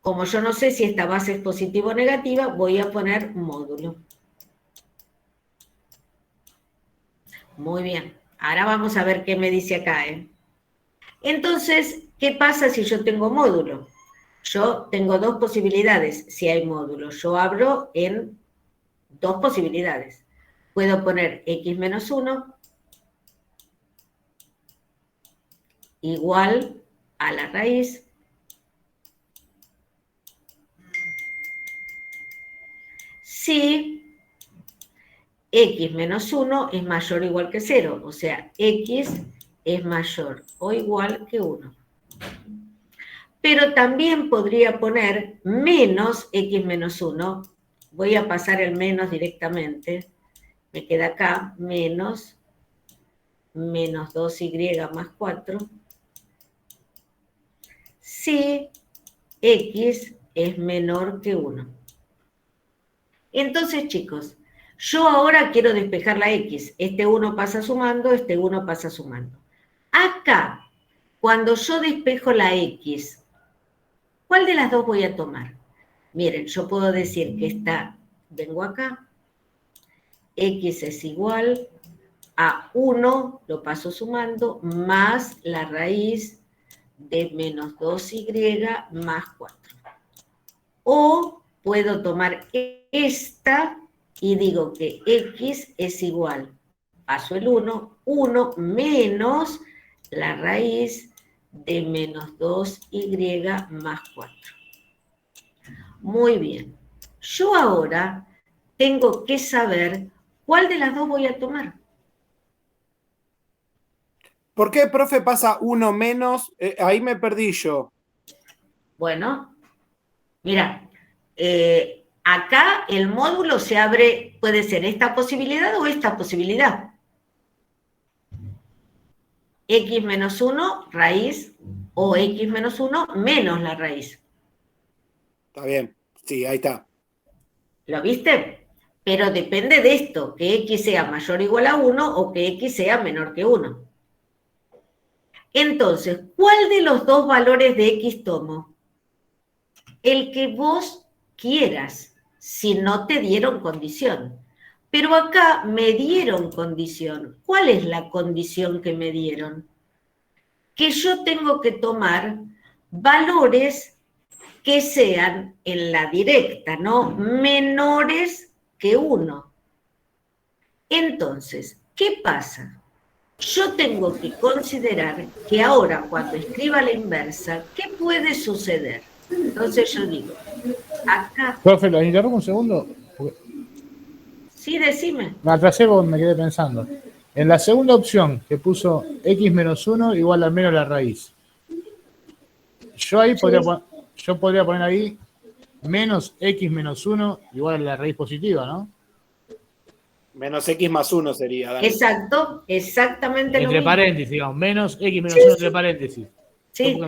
como yo no sé si esta base es positiva o negativa, voy a poner módulo. Muy bien. Ahora vamos a ver qué me dice acá, Entonces, ¿qué pasa si yo tengo módulo? Yo tengo 2 posibilidades si hay módulo. Yo abro en 2 posibilidades. Puedo poner X menos 1 igual a la raíz si X menos 1 es mayor o igual que 0. O sea, X es mayor o igual que 1. Pero también podría poner menos X menos 1. Voy a pasar el menos directamente. Me queda acá menos 2Y más 4. Si X es menor que 1. Entonces, chicos, yo ahora quiero despejar la X. Este 1 pasa sumando, este 1 pasa sumando. Acá, cuando yo despejo la X, ¿cuál de las dos voy a tomar? Miren, yo puedo decir que esta, vengo acá, X es igual a 1, lo paso sumando, más la raíz de menos 2y más 4. O puedo tomar esta y digo que X es igual, paso el 1, 1 menos la raíz de menos 2y más 4. Muy bien. Yo ahora tengo que saber cuál de las dos voy a tomar. ¿Por qué, profe, pasa 1 menos? Ahí me perdí yo. Bueno, mira, acá el módulo se abre, puede ser esta posibilidad o esta posibilidad. X menos 1, raíz, o X menos 1 menos la raíz. Está bien, sí, ahí está. ¿Lo viste? Pero depende de esto, que X sea mayor o igual a 1 o que X sea menor que 1. Entonces, ¿cuál de los dos valores de X tomo? El que vos quieras, si no te dieron condición. Pero acá me dieron condición. ¿Cuál es la condición que me dieron? Que yo tengo que tomar valores que sean en la directa, ¿no? Menores que 1. Entonces, ¿qué pasa? Yo tengo que considerar que ahora, cuando escriba la inversa, ¿qué puede suceder? Entonces yo digo, acá... Profe, ¿lo interrumpo un segundo? Sí, decime. Me atrasé porque me quedé pensando. En la segunda opción, que puso X menos 1 igual al menos la raíz. Yo ahí podría poner ahí menos X menos 1 igual a la raíz positiva, ¿no? Menos X más 1 sería. Dale. Exacto, exactamente lo mismo. Entre paréntesis, digamos, menos X menos 1 entre paréntesis. Sí.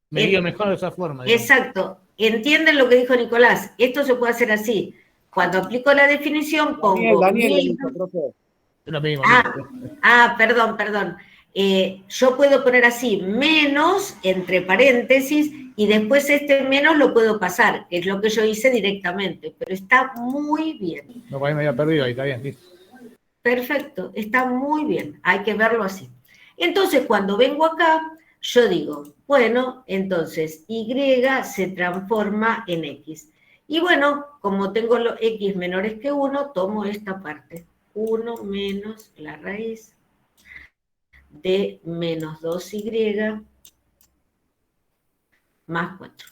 Me digo mejor de esa forma. Digamos. Exacto. ¿Entienden lo que dijo Nicolás? Esto se puede hacer así. Cuando aplico la definición, pongo... Daniel, Lo mismo. Perdón. Yo puedo poner así, menos, entre paréntesis, y después este menos lo puedo pasar, que es lo que yo hice directamente, pero está muy bien. No, ahí me había perdido, ahí está bien, listo. Perfecto, está muy bien, hay que verlo así. Entonces, cuando vengo acá, yo digo, bueno, entonces Y se transforma en X. Y bueno, como tengo los X menores que 1, tomo esta parte. 1 menos la raíz de menos 2y más 4.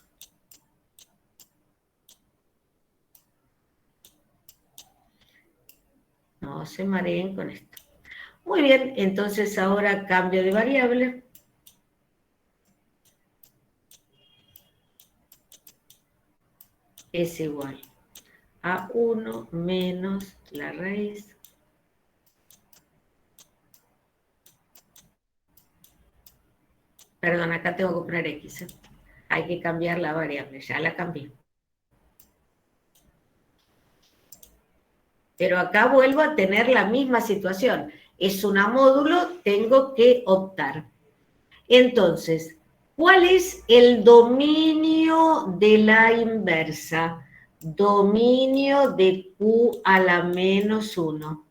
No se mareen con esto. Muy bien, entonces ahora cambio de variable. Es igual a 1 menos la raíz Perdón, acá tengo que poner X. Hay que cambiar la variable, ya la cambié. Pero acá vuelvo a tener la misma situación. Es una módulo, tengo que optar. Entonces, ¿cuál es el dominio de la inversa? Dominio de Q a la menos 1.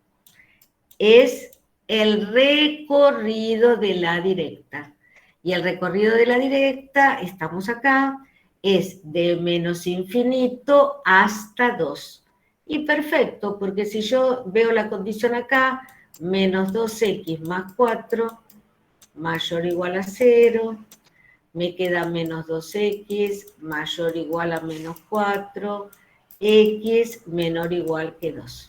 Es el recorrido de la directa. Y el recorrido de la directa, estamos acá, es de menos infinito hasta 2. Y perfecto, porque si yo veo la condición acá, menos 2x más 4, mayor o igual a 0, me queda menos 2x, mayor o igual a menos 4, x menor o igual que 2.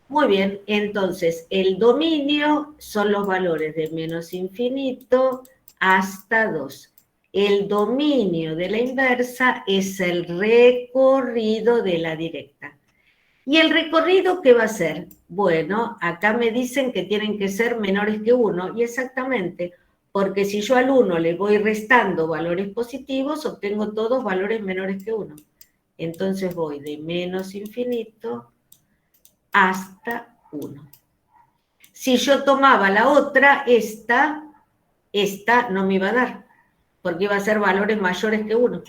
Muy bien, entonces el dominio son los valores de menos infinito hasta 2. El dominio de la inversa es el recorrido de la directa. ¿Y el recorrido qué va a ser? Bueno, acá me dicen que tienen que ser menores que 1, y exactamente, porque si yo al 1 le voy restando valores positivos, obtengo todos valores menores que 1. Entonces voy de menos infinito hasta 1. Si yo tomaba la otra, esta no me iba a dar, porque iba a ser valores mayores que 1.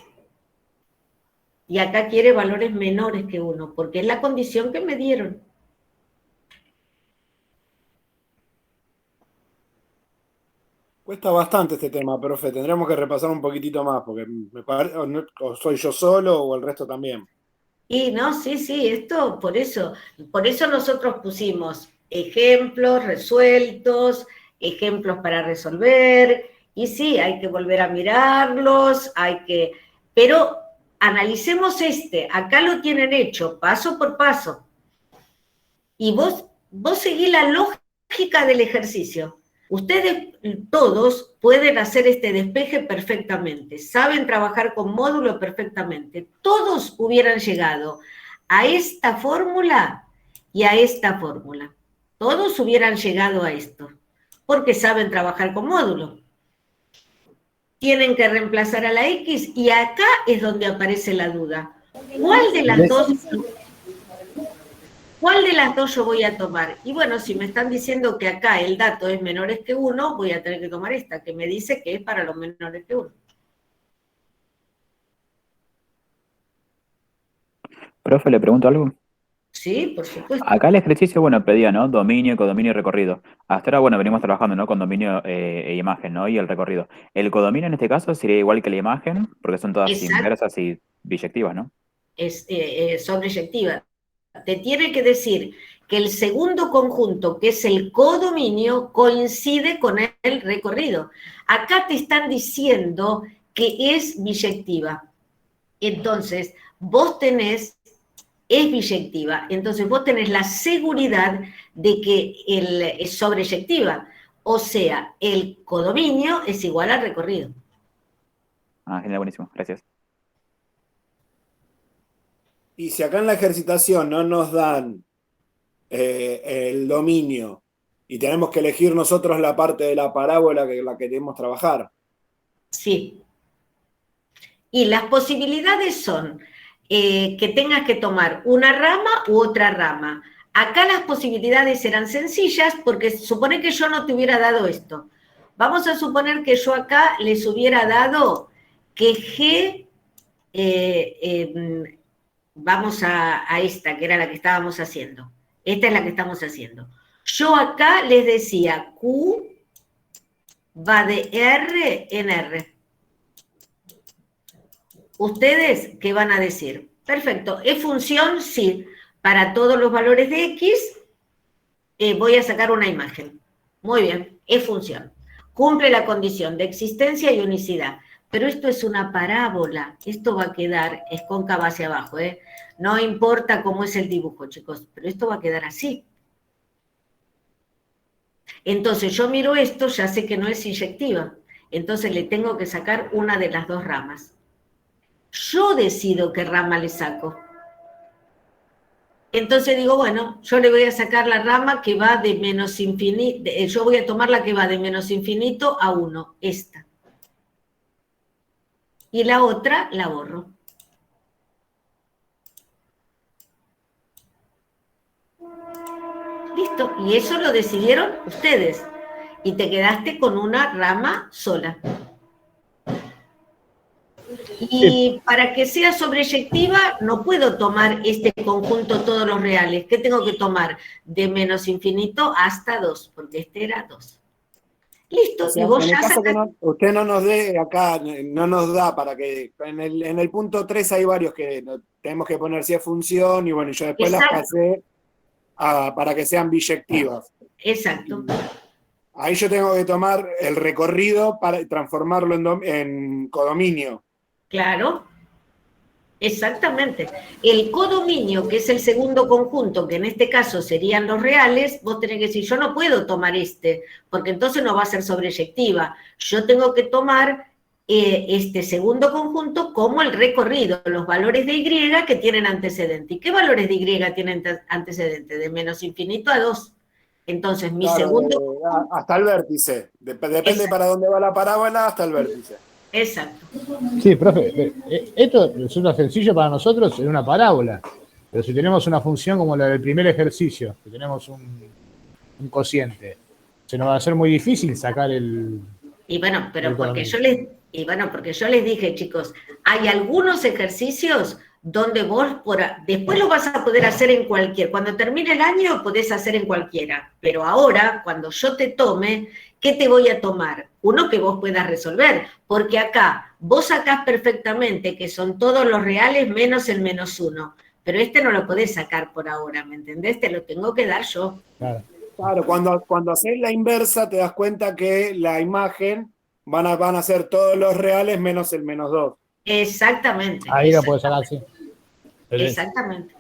Y acá quiere valores menores que 1, porque es la condición que me dieron. Cuesta bastante este tema, profe. Tendremos que repasar un poquitito más, porque me parece, o soy yo solo o el resto también. Y no, sí, esto, por eso nosotros pusimos ejemplos resueltos, ejemplos para resolver, y sí, hay que volver a mirarlos, pero analicemos acá lo tienen hecho, paso por paso, y vos seguís la lógica del ejercicio. Ustedes todos pueden hacer este despeje perfectamente, saben trabajar con módulo perfectamente. Todos hubieran llegado a esta fórmula y a esta fórmula. Todos hubieran llegado a esto, porque saben trabajar con módulo. Tienen que reemplazar a la X y acá es donde aparece la duda. ¿Cuál de las dos yo voy a tomar? Y bueno, si me están diciendo que acá el dato es menores que 1, voy a tener que tomar esta, que me dice que es para los menores que 1. Profe, ¿le pregunto algo? Sí, por supuesto. Acá el ejercicio, bueno, pedía, ¿no? Dominio, codominio y recorrido. Hasta ahora, bueno, venimos trabajando, ¿no? Con dominio e imagen, ¿no? Y el recorrido. El codominio en este caso sería igual que la imagen, porque son todas inversas y biyectivas, ¿no? Son biyectivas. Te tiene que decir que el segundo conjunto, que es el codominio, coincide con el recorrido. Acá te están diciendo que es biyectiva. Entonces, es biyectiva. Entonces, vos tenés la seguridad de que es sobreyectiva. O sea, el codominio es igual al recorrido. Ah, genial, buenísimo. Gracias. Y si acá en la ejercitación no nos dan el dominio y tenemos que elegir nosotros la parte de la parábola que la queremos trabajar. Sí. Y las posibilidades son que tengas que tomar una rama u otra rama. Acá las posibilidades eran sencillas porque supone que yo no te hubiera dado esto. Vamos a suponer que yo acá les hubiera dado que G... vamos a esta, que era la que estábamos haciendo. Esta es la que estamos haciendo. Yo acá les decía, Q va de R en R. ¿Ustedes qué van a decir? Perfecto. ¿Es función? Sí. Para todos los valores de X, voy a sacar una imagen. Muy bien, es función. Cumple la condición de existencia y unicidad. Pero esto es una parábola, esto va a quedar, es cóncava hacia abajo, ¿eh? No importa cómo es el dibujo, chicos, pero esto va a quedar así. Entonces yo miro esto, ya sé que no es inyectiva, entonces le tengo que sacar una de las dos ramas. Yo decido qué rama le saco. Entonces digo, bueno, yo le voy a sacar la rama que va de menos infinito, yo voy a tomar la que va de menos infinito a 1, esta. Y la otra la borro. Listo, y eso lo decidieron ustedes. Y te quedaste con una rama sola. Y para que sea sobreyectiva, no puedo tomar este conjunto todos los reales. ¿Qué tengo que tomar? De menos infinito hasta 2, porque este era 2. Listo, o sea, y vos en ya el caso sacás... que usted no nos dé acá, no nos da para que en el punto 3 hay varios que tenemos que poner si es función y bueno, yo después las pasé para que sean biyectivas. Exacto. Ahí yo tengo que tomar el recorrido para transformarlo en codominio. Claro, exactamente. El codominio, que es el segundo conjunto, que en este caso serían los reales, vos tenés que decir, yo no puedo tomar este, porque entonces no va a ser sobreyectiva. Yo tengo que tomar este segundo conjunto como el recorrido, los valores de Y que tienen antecedente. ¿Y qué valores de Y tienen antecedente? De menos infinito a 2. Entonces, mi segundo... Hasta el vértice. Depende para dónde va la parábola, hasta el vértice. Exacto. Sí, profe, esto resulta sencillo para nosotros en una parábola, pero si tenemos una función como la del primer ejercicio, que tenemos un cociente, se nos va a hacer muy difícil sacar el... Y bueno, pero el porque codomínio. porque yo les dije, chicos, hay algunos ejercicios donde vos después lo vas a poder hacer en cualquier, cuando termine el año podés hacer en cualquiera, pero ahora, cuando yo te tome, ¿qué te voy a tomar? Uno que vos puedas resolver, porque acá vos sacás perfectamente que son todos los reales menos el -1, pero este no lo podés sacar por ahora, ¿me entendés? Te lo tengo que dar yo. Claro. Claro, cuando haces la inversa te das cuenta que la imagen van a ser todos los reales menos el -2. Exactamente. Ahí lo puedes sacar, sí. Exactamente.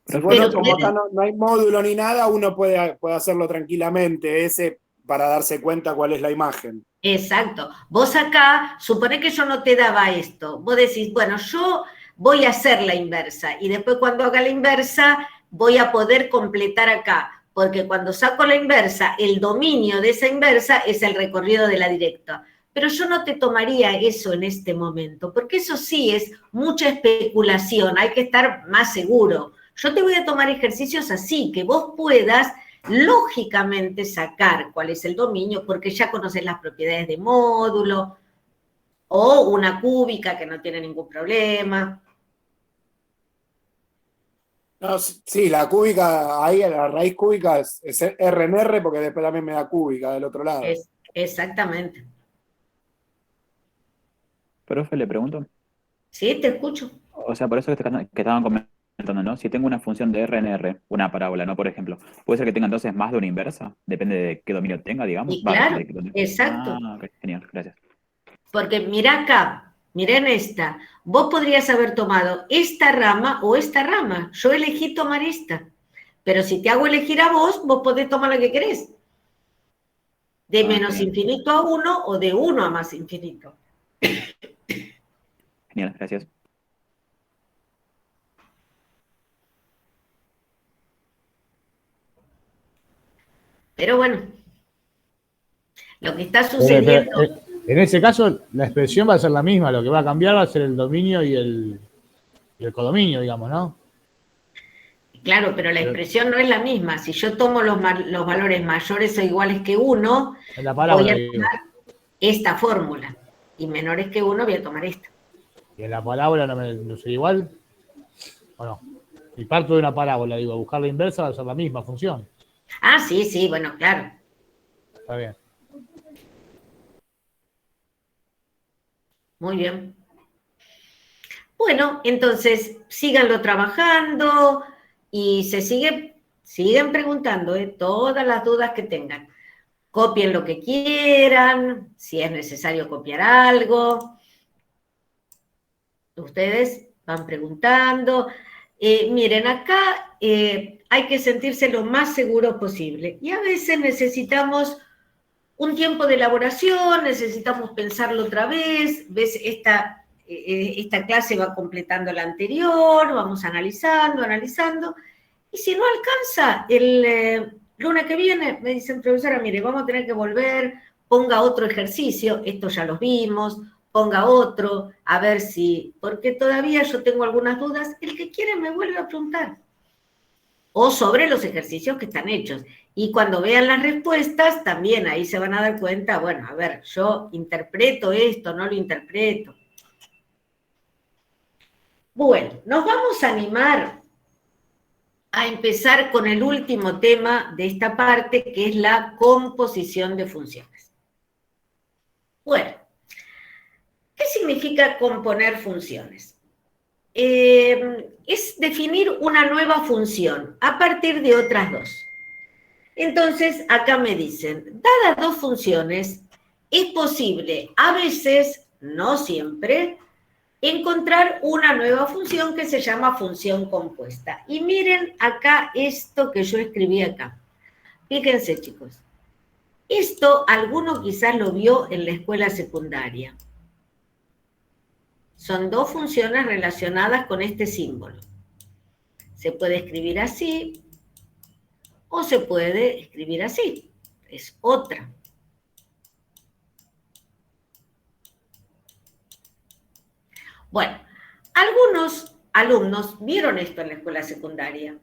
Sí, Profe, bueno, como acá no hay módulo ni nada, uno puede hacerlo tranquilamente, ese para darse cuenta cuál es la imagen. Exacto. Vos acá, supone que yo no te daba esto. Vos decís, bueno, yo voy a hacer la inversa y después cuando haga la inversa voy a poder completar acá, porque cuando saco la inversa, el dominio de esa inversa es el recorrido de la directa. Pero yo no te tomaría eso en este momento, porque eso sí es mucha especulación, hay que estar más seguro. Yo te voy a tomar ejercicios así, que vos puedas lógicamente sacar cuál es el dominio, porque ya conoces las propiedades de módulo, o una cúbica que no tiene ningún problema. No, sí, la cúbica, ahí la raíz cúbica es R en R porque después también me da cúbica del otro lado. Exactamente. profe, le pregunto. Sí, te escucho. O sea, por eso que estaban comentando, ¿no? Si tengo una función de R en R, una parábola, ¿no? Por ejemplo, ¿puede ser que tenga entonces más de una inversa? Depende de qué dominio tenga, digamos. Y claro, exacto. Ah, ok, genial, gracias. Porque mira acá, mira en esta, vos podrías haber tomado esta rama o esta rama. Yo elegí tomar esta. Pero si te hago elegir a vos, vos podés tomar la que querés. De menos Genial. infinito a 1 o de 1 a más infinito. Genial, gracias. Pero bueno, lo que está sucediendo... en ese caso, la expresión va a ser la misma, lo que va a cambiar va a ser el dominio y el codominio, digamos, ¿no? Claro, pero la expresión no es la misma. Si yo tomo los valores mayores o iguales que 1, voy a tomar esta fórmula. Y menores que 1 voy a tomar esta. ¿Y en la parábola no sería igual? ¿O no? Si parto de una parábola, digo, buscar la inversa va a ser la misma función. Ah, sí, bueno, claro. Está bien. Muy bien. Bueno, entonces, síganlo trabajando y siguen preguntando todas las dudas que tengan. Copien lo que quieran, si es necesario copiar algo. Ustedes van preguntando. Miren, acá hay que sentirse lo más seguro posible. Y a veces necesitamos un tiempo de elaboración, necesitamos pensarlo otra vez. ¿Ves? Esta clase va completando la anterior, vamos analizando. Y si no alcanza, el lunes que viene me dicen, profesora, mire, vamos a tener que volver, ponga otro ejercicio, esto ya los vimos, ponga otro, a ver si, porque todavía yo tengo algunas dudas, el que quiere me vuelve a preguntar. O sobre los ejercicios que están hechos. Y cuando vean las respuestas, también ahí se van a dar cuenta, bueno, a ver, yo interpreto esto, no lo interpreto. Bueno, nos vamos a animar a empezar con el último tema de esta parte, que es la composición de funciones. Bueno, ¿qué significa componer funciones? Es definir una nueva función a partir de otras dos. Entonces, acá me dicen, dadas dos funciones, es posible, a veces, no siempre, encontrar una nueva función que se llama función compuesta. Y miren acá esto que yo escribí acá. Fíjense, chicos. Esto alguno quizás lo vio en la escuela secundaria. Son dos funciones relacionadas con este símbolo. Se puede escribir así o se puede escribir así. Es otra. Bueno, algunos alumnos vieron esto en la escuela secundaria.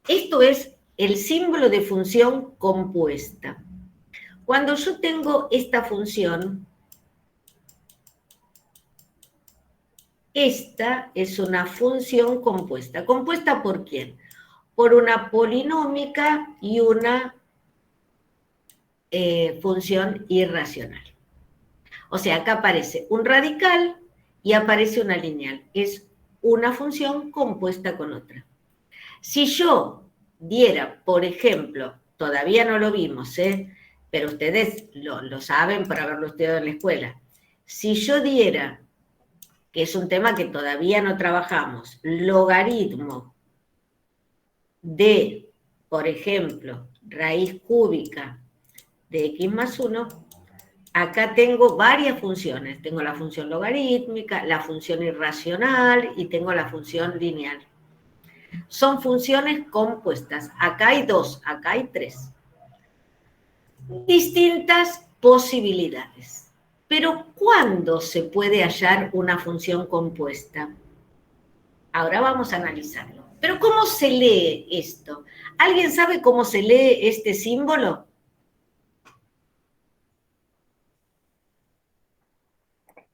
Esto es el símbolo de función compuesta. Cuando yo tengo esta función, esta es una función compuesta. ¿Compuesta por quién? Por una polinómica y una función irracional. O sea, acá aparece un radical y aparece una lineal. Es una función compuesta con otra. Si yo diera, por ejemplo, todavía no lo vimos, pero ustedes lo saben por haberlo estudiado en la escuela. Si yo diera, que es un tema que todavía no trabajamos, logaritmo de, por ejemplo, raíz cúbica de x más 1, acá tengo varias funciones. Tengo la función logarítmica, la función irracional y tengo la función lineal. Son funciones compuestas. Acá hay 2, acá hay 3. Distintas posibilidades. Pero ¿cuándo se puede hallar una función compuesta? Ahora vamos a analizarlo. Pero ¿cómo se lee esto? ¿Alguien sabe cómo se lee este símbolo?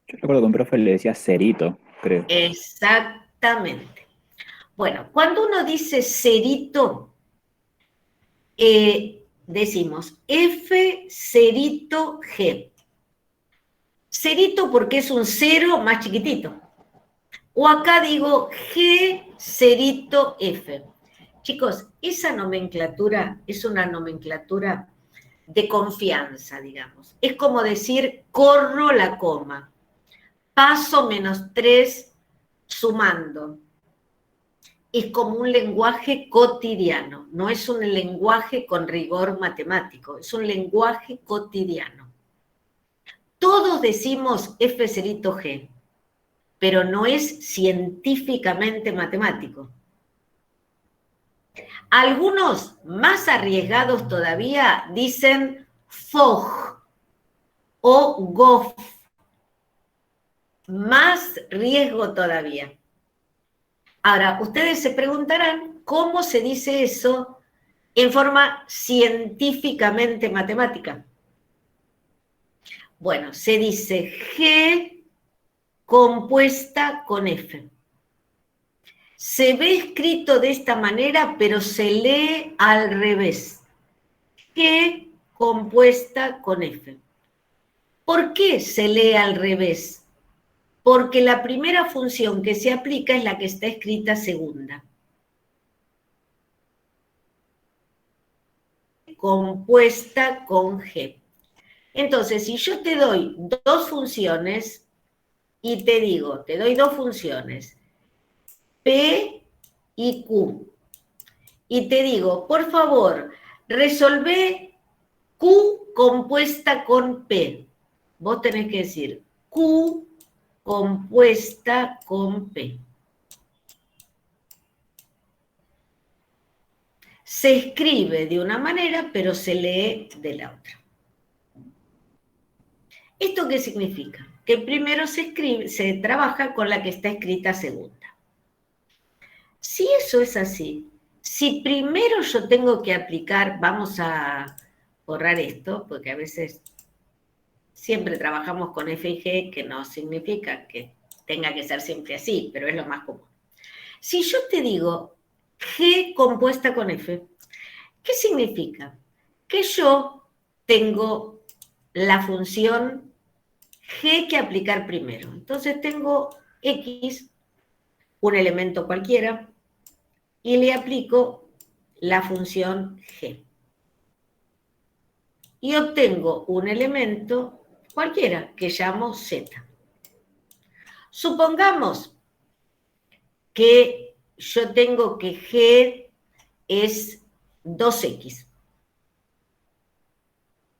Yo recuerdo que un profe le decía cerito, creo. Exactamente. Bueno, cuando uno dice cerito, decimos F cerito G. Cerito porque es un cero más chiquitito. O acá digo G cerito F. Chicos, esa nomenclatura es una nomenclatura de confianza, digamos. Es como decir corro la coma, paso -3 sumando. Es como un lenguaje cotidiano, no es un lenguaje con rigor matemático, es un lenguaje cotidiano. Todos decimos F cerito G, pero no es científicamente matemático. Algunos, más arriesgados todavía, dicen FOG o GOF. Más riesgo todavía. Ahora, ustedes se preguntarán cómo se dice eso en forma científicamente matemática. Bueno, se dice G compuesta con F. Se ve escrito de esta manera, pero se lee al revés. G compuesta con F. ¿Por qué se lee al revés? Porque la primera función que se aplica es la que está escrita segunda. Compuesta con G. Entonces, si yo te doy dos funciones y te digo, te doy dos funciones, P y Q, y te digo, por favor, resolvé Q compuesta con P. Vos tenés que decir Q compuesta con P. Se escribe de una manera, pero se lee de la otra. ¿Esto qué significa? Que primero se trabaja con la que está escrita segunda. Si eso es así, si primero yo tengo que aplicar, vamos a borrar esto, porque a veces siempre trabajamos con F y G, que no significa que tenga que ser siempre así, pero es lo más común. Si yo te digo G compuesta con F, ¿qué significa? Que yo tengo la función G que aplicar primero. Entonces tengo X, un elemento cualquiera, y le aplico la función G. Y obtengo un elemento cualquiera que llamo Z. Supongamos que yo tengo que G es 2X.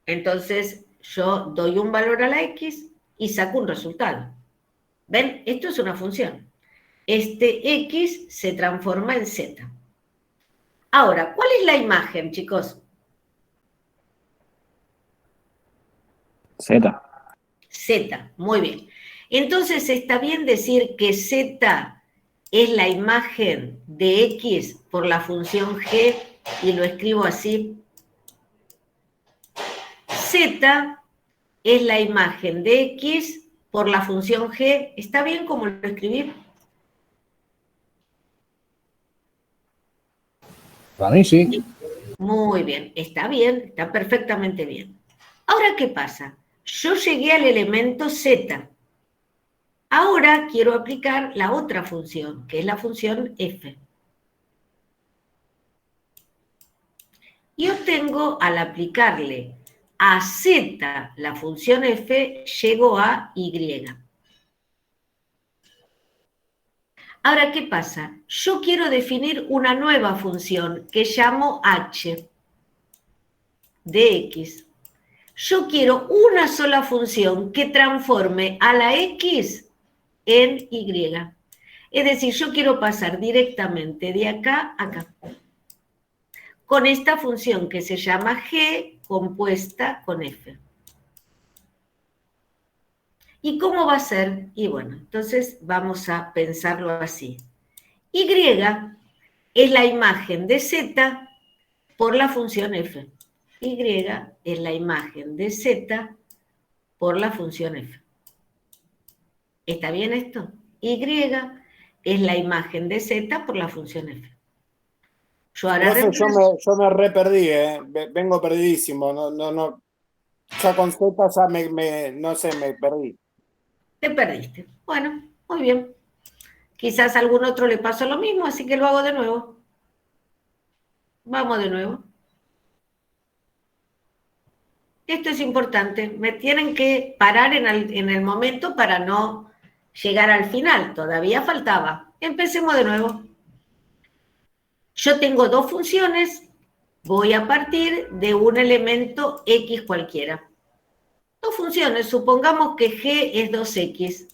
Entonces yo doy un valor a la X y saco un resultado. ¿Ven? Esto es una función. Este X se transforma en Z. Ahora, ¿cuál es la imagen, chicos? Z. Z, muy bien. Entonces, ¿está bien decir que Z es la imagen de X por la función G y lo escribo así? Z es la imagen de X por la función G. ¿Está bien como lo escribí? Para mí sí. Muy bien, está perfectamente bien. Ahora, ¿qué pasa? Yo llegué al elemento Z. Ahora quiero aplicar la otra función, que es la función f. Y obtengo, al aplicarle a Z la función f, llego a Y. Ahora, ¿qué pasa? Yo quiero definir una nueva función que llamo h de x. Yo quiero una sola función que transforme a la x en y. Es decir, yo quiero pasar directamente de acá a acá, con esta función que se llama g compuesta con f. ¿Y cómo va a ser? Y bueno, entonces vamos a pensarlo así. Y es la imagen de z por la función f. Y es la imagen de z por la función f. ¿Está bien esto? Y es la imagen de z por la función f. Yo ahora yo me re perdí, vengo perdidísimo, no. Ya con Z ya no sé, me perdí. Te perdiste. Bueno, muy bien. Quizás a algún otro le pasó lo mismo, así que lo hago de nuevo. Vamos de nuevo. Esto es importante. Me tienen que parar en el momento para no llegar al final. Todavía faltaba. Empecemos de nuevo. Yo tengo dos funciones. Voy a partir de un elemento X cualquiera. Dos funciones. Supongamos que G es 2X.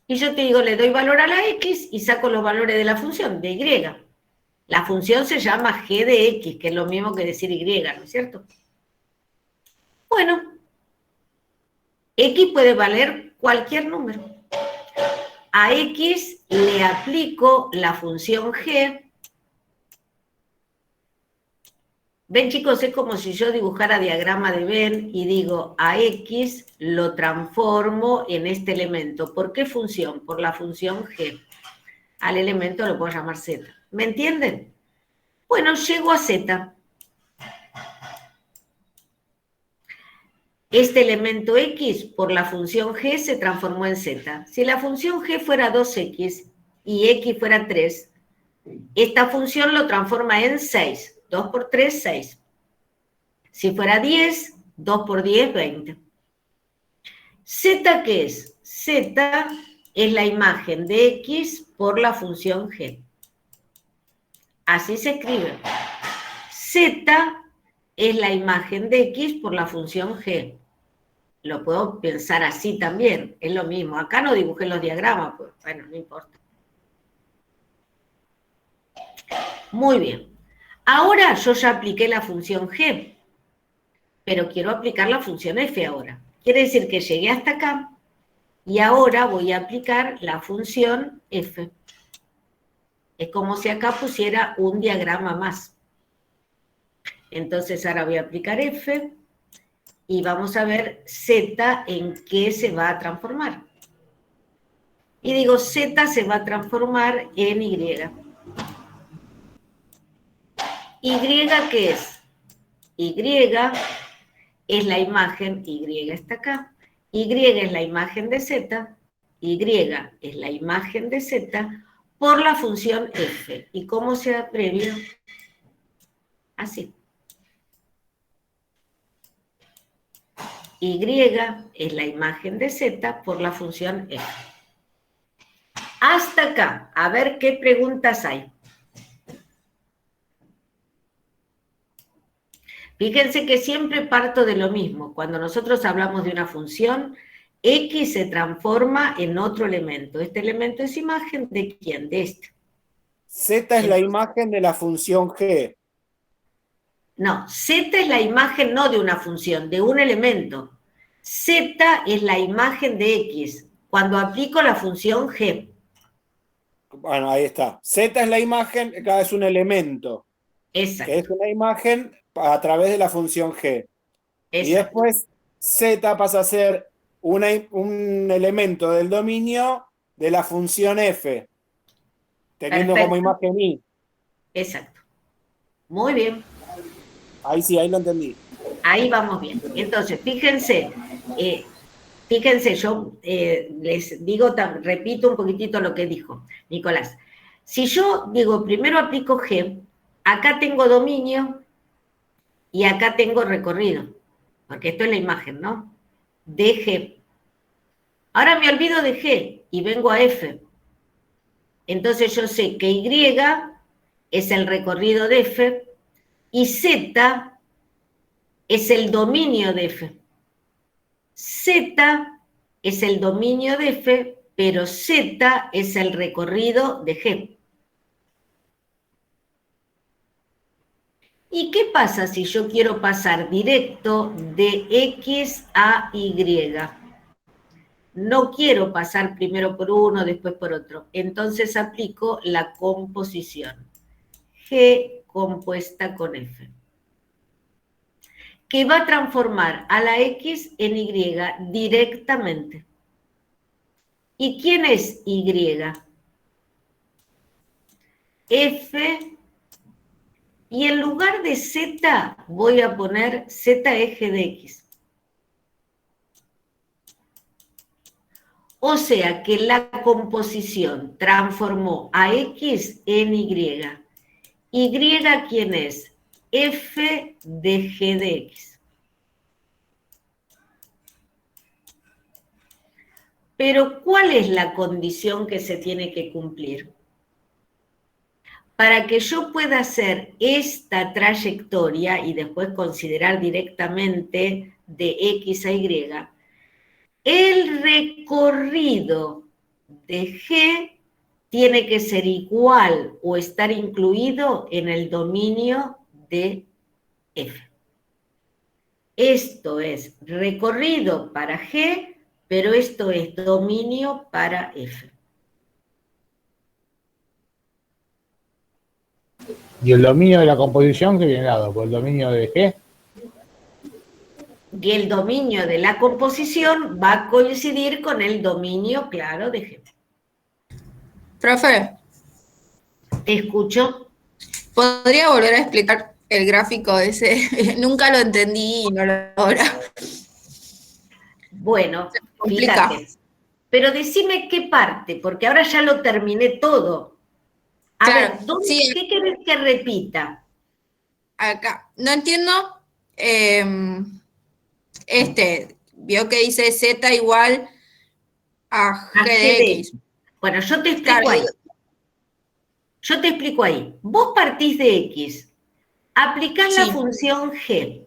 Y yo te digo, le doy valor a la X y saco los valores de la función, de Y. La función se llama G de X, que es lo mismo que decir Y, ¿no es cierto? Bueno, X puede valer cualquier número. A X le aplico la función G. Ven, chicos, es como si yo dibujara diagrama de Venn y digo, a X lo transformo en este elemento. ¿Por qué función? Por la función G. Al elemento lo puedo llamar Z. ¿Me entienden? Bueno, llego a Z. Este elemento X por la función G se transformó en Z. Si la función G fuera 2X y X fuera 3, esta función lo transforma en 6. 2 por 3, 6. Si fuera 10, 2 por 10, 20. ¿Z qué es? Z es la imagen de X por la función G. Así se escribe. Z es la imagen de X por la función G. Lo puedo pensar así también, es lo mismo. Acá no dibujé los diagramas, pues bueno, no importa. Muy bien. Ahora yo ya apliqué la función G, pero quiero aplicar la función F ahora. Quiere decir que llegué hasta acá y ahora voy a aplicar la función F. Es como si acá pusiera un diagrama más. Entonces ahora voy a aplicar F y vamos a ver Z en qué se va a transformar. Y digo, Z se va a transformar en Y. ¿Y qué es? Y es la imagen, Y está acá. Y es la imagen de Z. Y es la imagen de Z por la función F. ¿Y cómo se abrevia? Así. Y es la imagen de Z por la función F. Hasta acá. A ver qué preguntas hay. Fíjense que siempre parto de lo mismo. Cuando nosotros hablamos de una función, X se transforma en otro elemento. Este elemento es imagen de ¿quién? De este. Z es la imagen de la función G. No, Z es la imagen no de una función, de un elemento. Z es la imagen de X cuando aplico la función G. Bueno, ahí está. Z es la imagen, cada es un elemento. Exacto. Que es una imagen a través de la función G. Exacto. Y después Z pasa a ser un elemento del dominio de la función F, teniendo Perfecto. como imagen I. Exacto. Muy bien. Ahí sí, ahí lo entendí. Ahí vamos bien. Entonces, fíjense, yo les digo, repito un poquitito lo que dijo Nicolás. Si yo digo, primero aplico G, acá tengo dominio y acá tengo recorrido, porque esto es la imagen, ¿no? De G. Ahora me olvido de G y vengo a F. Entonces yo sé que Y es el recorrido de F y Z es el dominio de F. Z es el dominio de F, pero Z es el recorrido de G. ¿Y qué pasa si yo quiero pasar directo de X a Y? No quiero pasar primero por uno, después por otro. Entonces aplico la composición. G compuesta con F. Que va a transformar a la X en Y directamente. ¿Y quién es Y? F, y en lugar de Z voy a poner Z eje de X. O sea que la composición transformó a X en Y. ¿Y quién es? F de G de X. Pero ¿cuál es la condición que se tiene que cumplir? Para que yo pueda hacer esta trayectoria y después considerar directamente de X a Y, el recorrido de G tiene que ser igual o estar incluido en el dominio de F. Esto es recorrido para G, pero esto es dominio para F. ¿Y el dominio de la composición que viene dado por el dominio de G? Y el dominio de la composición va a coincidir con el dominio, claro, de G. Profe, ¿Te escucho? ¿podría volver a explicar el gráfico ese? Nunca lo entendí y no lo ahora. Bueno, fíjate. Pero decime qué parte, porque ahora ya lo terminé todo. A ver, sí. ¿qué querés que repita? Acá, no entiendo. Vio que dice Z igual a G de X. Bueno, yo te explico ahí. Yo te explico ahí. Vos partís de X, aplicás la función G,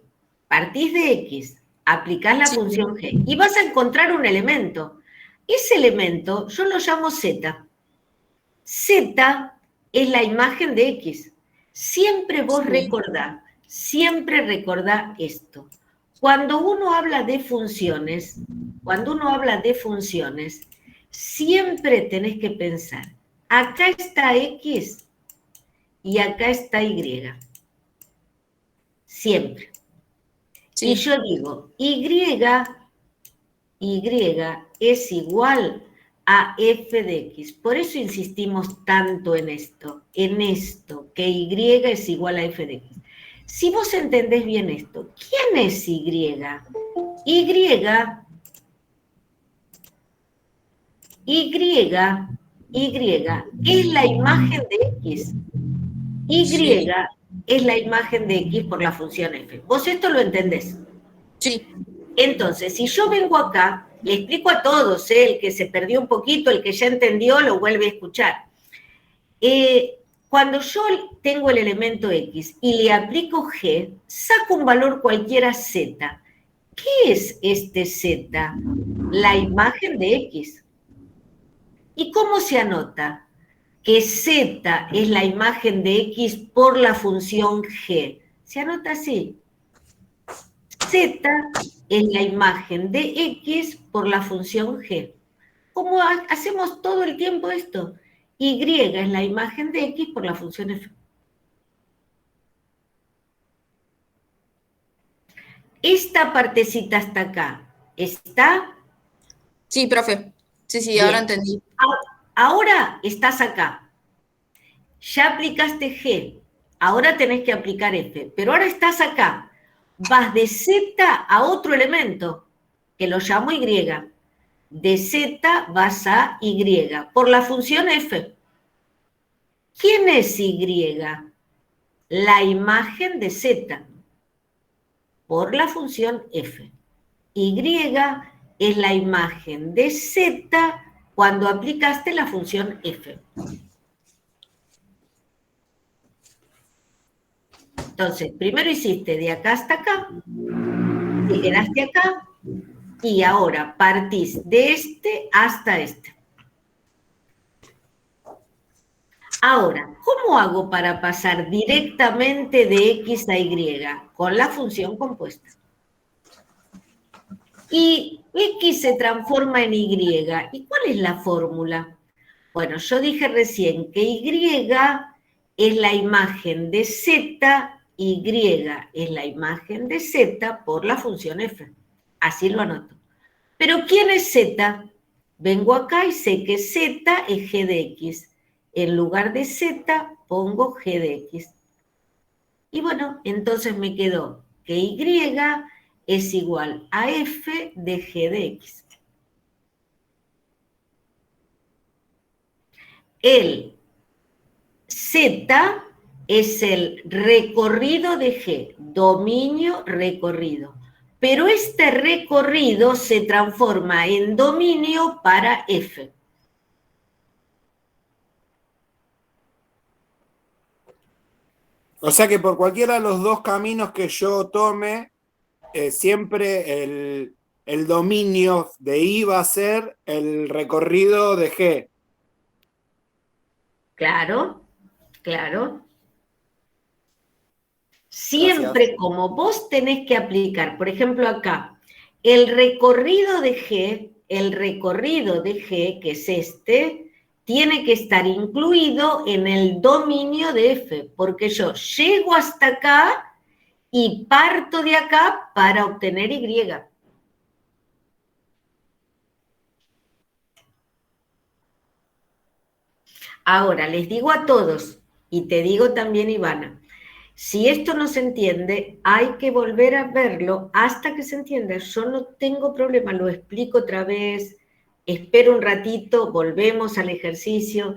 partís de X, aplicás la función G y vas a encontrar un elemento. Ese elemento yo lo llamo Z. Z es la imagen de X. Siempre vos recordá esto. Cuando uno habla de funciones, siempre tenés que pensar, acá está X y acá está Y. Siempre. Sí. Y yo digo, Y es igual a F de X. Por eso insistimos tanto en esto, que Y es igual a F de X. Si vos entendés bien esto, ¿quién es Y? Y es la imagen de X. Y es la imagen de X por la función F. ¿Vos esto lo entendés? Sí. Entonces, si yo vengo acá, le explico a todos, el que se perdió un poquito, el que ya entendió, lo vuelve a escuchar. Cuando yo tengo el elemento X y le aplico G, saco un valor cualquiera Z. ¿Qué es este Z? La imagen de X. ¿Y cómo se anota? Que Z es la imagen de X por la función G. Se anota así. Z es la imagen de X por la función G. Como hacemos todo el tiempo esto. Y es la imagen de X por la función F. Esta partecita hasta acá, ¿está? Sí, profe. Sí, Bien. Ahora entendí. Ahora estás acá. Ya aplicaste G. Ahora tenés que aplicar F. Pero ahora estás acá. Vas de Z a otro elemento, que lo llamo Y. De Z vas a Y, por la función F. ¿Quién es Y? La imagen de Z, por la función F. Y es la imagen de Z cuando aplicaste la función F. Entonces, primero hiciste de acá hasta acá, te quedaste acá, y ahora partís de este hasta este. Ahora, ¿cómo hago para pasar directamente de X a Y? Con la función compuesta. Y X se transforma en Y. ¿Y cuál es la fórmula? Bueno, yo dije recién que Y es la imagen de Z, Y es la imagen de Z por la función F. Así lo anoto. ¿Pero quién es Z? Vengo acá y sé que Z es G de X. En lugar de Z pongo G de X. Y bueno, entonces me quedó que Y es igual a F de G de X. El Z es el recorrido de G, dominio recorrido. Pero este recorrido se transforma en dominio para F. O sea que por cualquiera de los dos caminos que yo tome, siempre el dominio de I va a ser el recorrido de G. Claro, claro. Siempre gracias. Como vos tenés que aplicar, por ejemplo acá, el recorrido de G, que es este, tiene que estar incluido en el dominio de F, porque yo llego hasta acá y parto de acá para obtener Y. Ahora, les digo a todos, y te digo también, Ivana, si esto no se entiende, hay que volver a verlo hasta que se entienda. Yo no tengo problema, lo explico otra vez, espero un ratito, volvemos al ejercicio.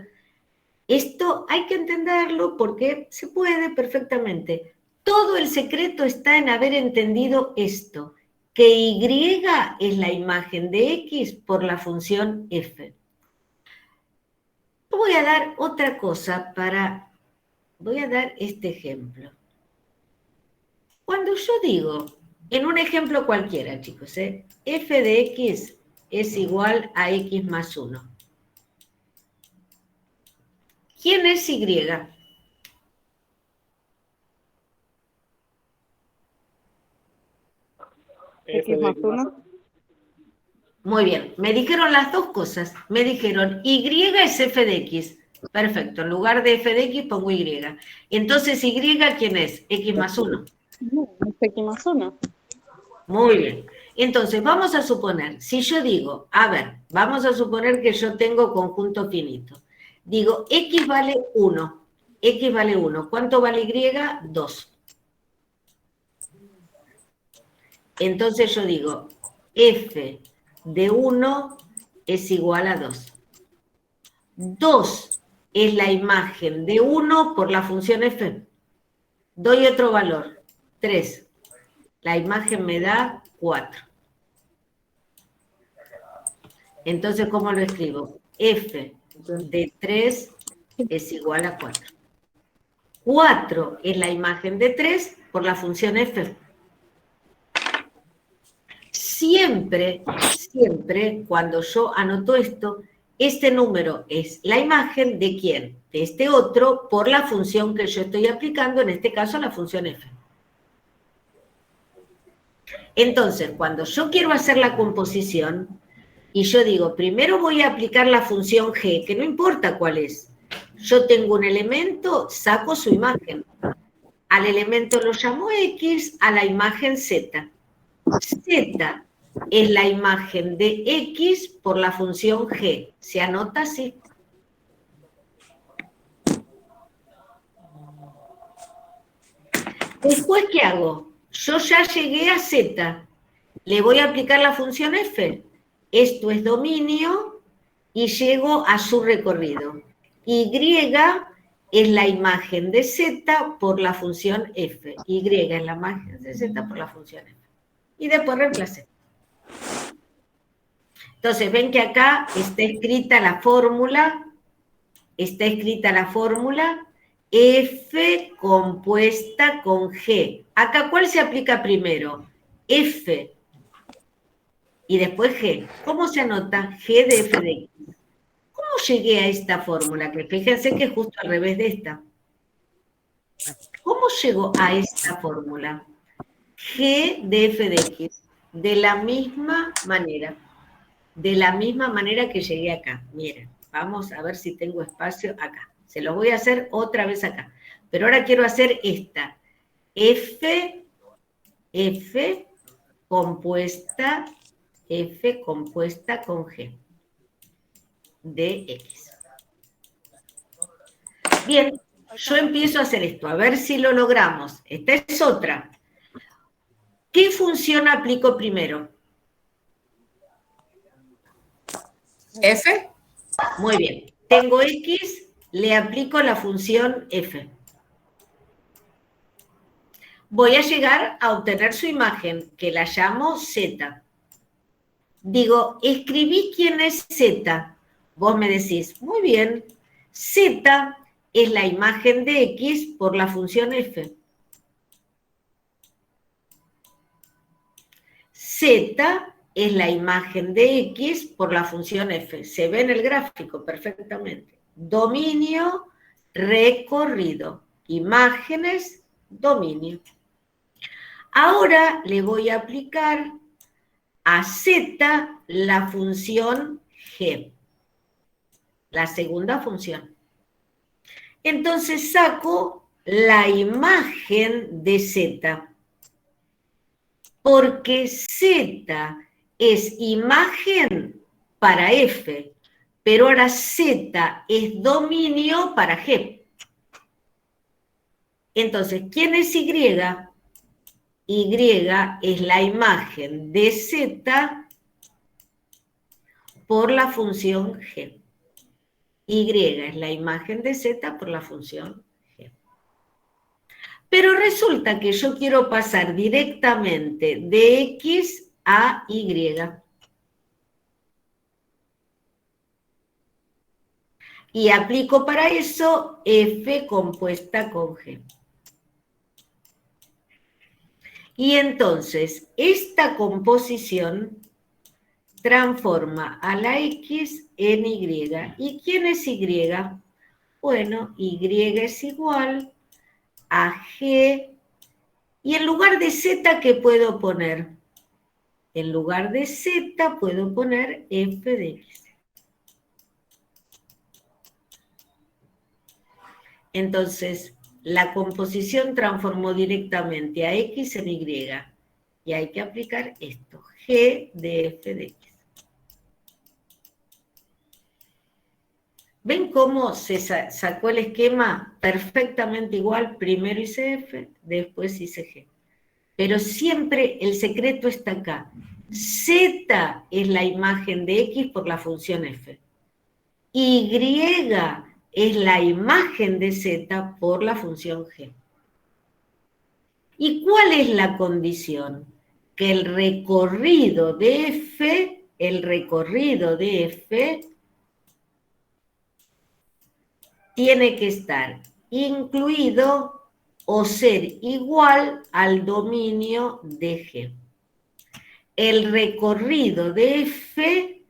Esto hay que entenderlo porque se puede perfectamente. Todo el secreto está en haber entendido esto, que Y es la imagen de X por la función F. Voy a dar otra cosa voy a dar este ejemplo. Cuando yo digo, en un ejemplo cualquiera, chicos, F de X es igual a X más 1. ¿Quién es Y? X más 1. Muy bien, me dijeron las dos cosas. Me dijeron, Y es F de X. Perfecto, en lugar de F de X pongo Y. Entonces, ¿Y quién es? X más 1. No, es X más 1. Muy bien. Entonces, vamos a suponer, si yo digo, a ver, vamos a suponer que yo tengo conjunto finito. Digo, X vale 1. X vale 1. ¿Cuánto vale Y? 2. Entonces yo digo, F de 1 es igual a 2. 2 es la imagen de 1 por la función F. Doy otro valor, 3. La imagen me da 4. Entonces, ¿cómo lo escribo? F de 3 es igual a 4. 4 es la imagen de 3 por la función F. Siempre, cuando yo anoto esto, este número es la imagen de quién, de este otro, por la función que yo estoy aplicando, en este caso la función F. Entonces, cuando yo quiero hacer la composición, y yo digo, primero voy a aplicar la función G, que no importa cuál es. Yo tengo un elemento, saco su imagen. Al elemento lo llamo X, a la imagen Z. Z es la imagen de X por la función G. ¿Se anota así? Después, ¿qué hago? Yo ya llegué a Z. Le voy a aplicar la función F. Esto es dominio y llego a su recorrido. Y es la imagen de Z por la función F. Y es la imagen de Z por la función F. Y después reemplacé. Entonces, ven que acá está escrita la fórmula. Está escrita la fórmula F compuesta con G. Acá, ¿cuál se aplica primero? F. Y después G. ¿Cómo se anota? G de F de X. ¿Cómo llegué a esta fórmula? Que fíjense que es justo al revés de esta. ¿Cómo llego a esta fórmula? G de F de X. De la misma manera. De la misma manera que llegué acá. Miren, vamos a ver si tengo espacio acá. Se lo voy a hacer otra vez acá. Pero ahora quiero hacer esta. F compuesta con G de X. Bien, yo empiezo a hacer esto, a ver si lo logramos. Esta es otra. ¿Qué función aplico primero? F. Muy bien. Tengo X, le aplico la función F. Voy a llegar a obtener su imagen, que la llamo Z. Digo, escribí quién es Z. Vos me decís, muy bien, Z es la imagen de X por la función F. Z es la imagen de X por la función F. Se ve en el gráfico perfectamente. Dominio, recorrido. Imágenes, dominio. Ahora le voy a aplicar a Z la función G. La segunda función. Entonces saco la imagen de Z. Porque Z es imagen para F, pero ahora Z es dominio para G. Entonces, ¿quién es Y? Y es la imagen de Z por la función G. Y es la imagen de Z por la función G. Pero resulta que yo quiero pasar directamente de X a Y. Y aplico para eso F compuesta con G. Y entonces, esta composición transforma a la X en Y. ¿Y quién es Y? Bueno, Y es igual a G. Y en lugar de Z, ¿qué puedo poner? En lugar de Z, puedo poner F de X. Entonces, la composición transformó directamente a X en Y. Y hay que aplicar esto, G de F de X. ¿Ven cómo se sacó el esquema perfectamente igual? Primero hice F, después hice G. Pero siempre el secreto está acá. Z es la imagen de X por la función F. Y es la imagen de Z por la función G. ¿Y cuál es la condición? Que el recorrido de F tiene que estar incluido o ser igual al dominio de G. El recorrido de F